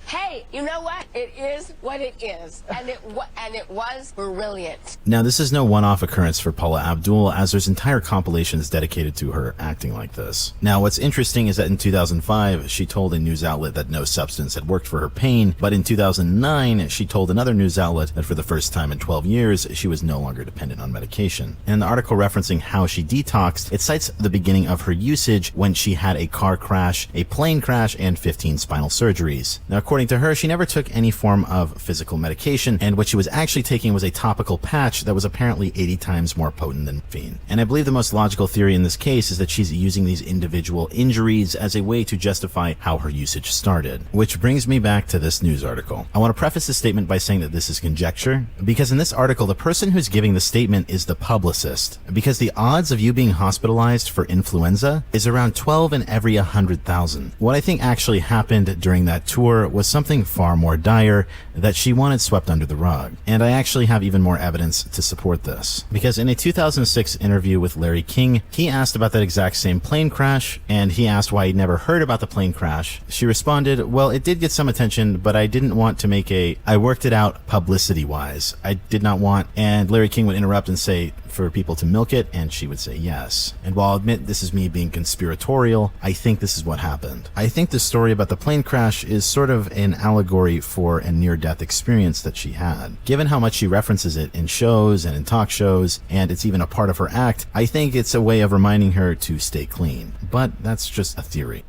Hey, you know what? It is what it is. And it was brilliant. Now, this is no one-off occurrence for Paula Abdul, as there's entire compilations dedicated to her acting like this. Now, what's interesting is that in 2005, she told a news outlet that no substance had worked for her pain, but in 2009, she told another news outlet that for the first time in 12 years, she was no longer dependent on medication. In an article referencing how she detoxed, it cites the beginning of her usage when she had a car crash, a plane crash, and 15 spinal surgeries. Now, according to her, she never took any form of physical medication, and what she was actually taking was a topical patch that was apparently 80 times more potent than morphine. And I believe the most logical theory in this case is that she's using these individual injuries as a way to justify how her usage started. Which brings me back to this news article. I want to preface this statement by saying that this is conjecture, because in this article, the person who's giving the statement is the publicist, because the odds of you being hospitalized for influenza is around 12 in every 100,000. What I think actually happened during that tour was something far more dire that she wanted swept under the rug. And I actually have even more evidence to support this. Because in a 2006 interview with Larry King, he asked about that exact same plane crash, and he asked why he'd never heard about the plane crash. She responded, well, it did get some attention, but I didn't want to make I worked it out publicity-wise. I did not want, and Larry King would interrupt and say, for people to milk it, and she would say yes. And while I'll admit this is me being conspiratorial, I think this is what happened. I think the story about the plane crash is sort of an allegory for a near-death experience that she had. Given how much she references it in shows and in talk shows, and it's even a part of her act, I think it's a way of reminding her to stay clean. But that's just a theory.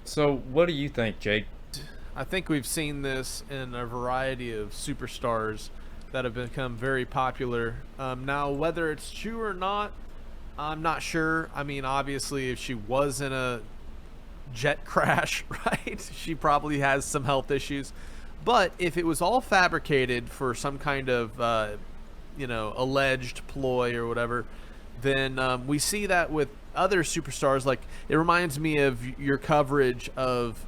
So what do you think, Jake? I think we've seen this in a variety of superstars that have become very popular. Now, whether it's true or not, I'm not sure. I mean, obviously, if she was in a jet crash, right, she probably has some health issues. But if it was all fabricated for some kind of, alleged ploy or whatever, then we see that with other superstars. Like, it reminds me of your coverage of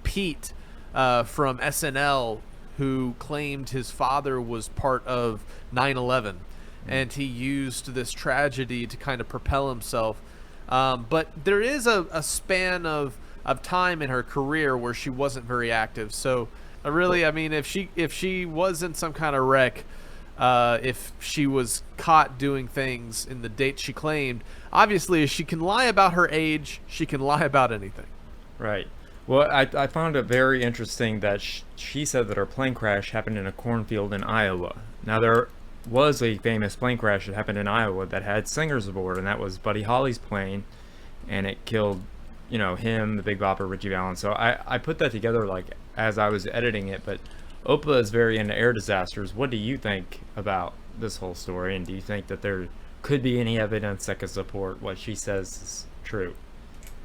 Pete from SNL, who claimed his father was part of 9/11, and he used this tragedy to kind of propel himself. But there is a span of time in her career where she wasn't very active. So really, I mean, if she was in some kind of wreck, if she was caught doing things in the date she claimed, obviously, if she can lie about her age, she can lie about anything. Right. Well, I found it very interesting that she said that her plane crash happened in a cornfield in Iowa. Now, there was a famous plane crash that happened in Iowa that had singers aboard, and that was Buddy Holly's plane, and it killed, him, the Big Bopper, Richie Valens. So I put that together, like, as I was editing it, but Oprah is very into air disasters. What do you think about this whole story, and do you think that there could be any evidence that could support what she says is true?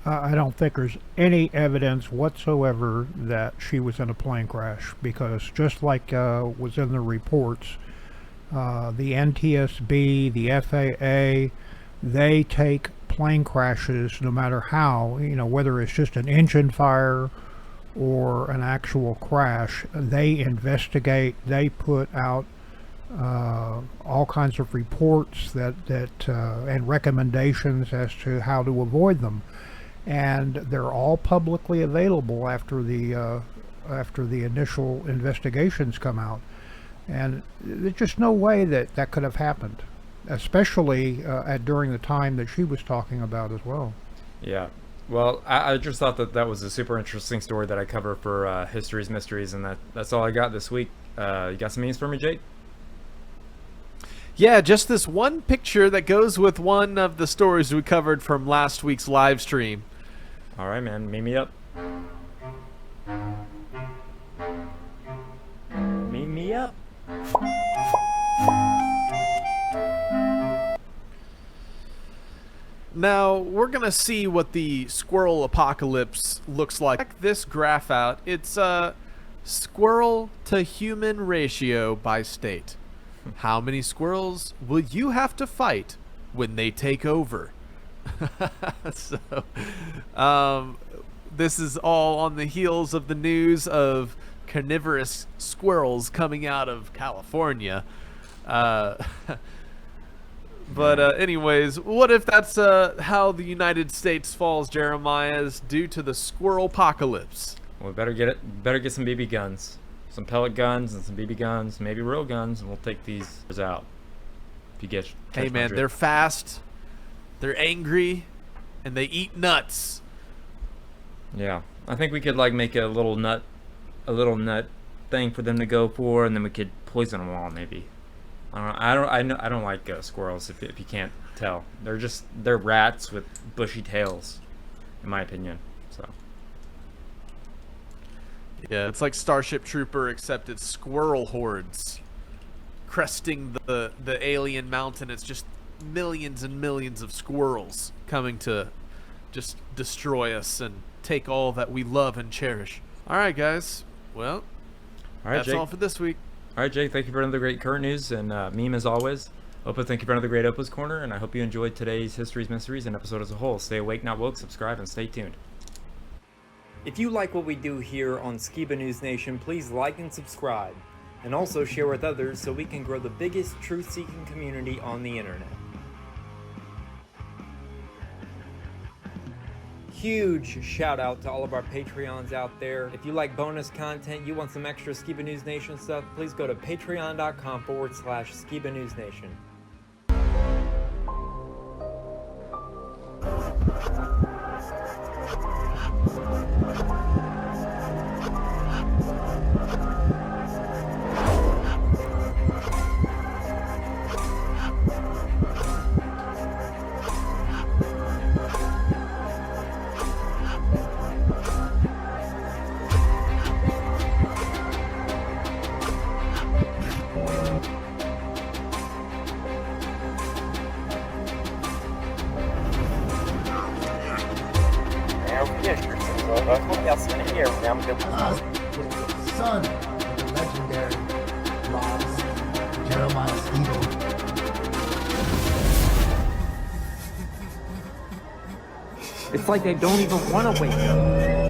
I don't think there's any evidence whatsoever that she was in a plane crash, because just like was in the reports, the NTSB, the FAA, they take plane crashes no matter how, whether it's just an engine fire or an actual crash. They investigate, they put out all kinds of reports and recommendations as to how to avoid them. And they're all publicly available after the initial investigations come out, and there's just no way that could have happened, especially during the time that she was talking about as well. Yeah, well, I just thought that was a super interesting story that I cover for History's Mysteries, and that's all I got this week. You got some news for me, Jake? Yeah, just this one picture that goes with one of the stories we covered from last week's live stream. All right, man. Meet me up. Meet me up. Now, we're going to see what the squirrel apocalypse looks like. Check this graph out. It's a squirrel to human ratio by state. How many squirrels will you have to fight when they take over? So, this is all on the heels of the news of carnivorous squirrels coming out of California. But anyways, what if that's how the United States falls, Jeremiah, is due to the squirrel apocalypse? Well, we better get some BB guns, some pellet guns, and some BB guns, maybe real guns, and we'll take these out. If you catch Hey man, they're fast, they're angry, and they eat nuts. Yeah, I think we could like make a little nut thing for them to go for, and then we could poison them all maybe. I don't like squirrels. If you can't tell, they're rats with bushy tails, in my opinion. So yeah, it's like Starship Trooper, except it's squirrel hordes cresting the alien mountain. It's just millions and millions of squirrels coming to just destroy us and take all that we love and cherish. All right, guys. Well, that's Jake. all for this week. All right, Jake, thank you for another great current news and meme as always. Opa, thank you for another great Opa's Corner, and I hope you enjoyed today's History's Mysteries and episode as a whole. Stay awake, not woke, subscribe, and stay tuned. If you like what we do here on Skiba News Nation, please like and subscribe, and also share with others so we can grow the biggest truth-seeking community on the internet. Huge shout out to all of our Patreons out there. If you like bonus content, you want some extra Skiba News Nation stuff, please go to patreon.com/Skiba News Nation. Son of the legendary boss, Jeremiah Skiba. It's like they don't even want to wake up.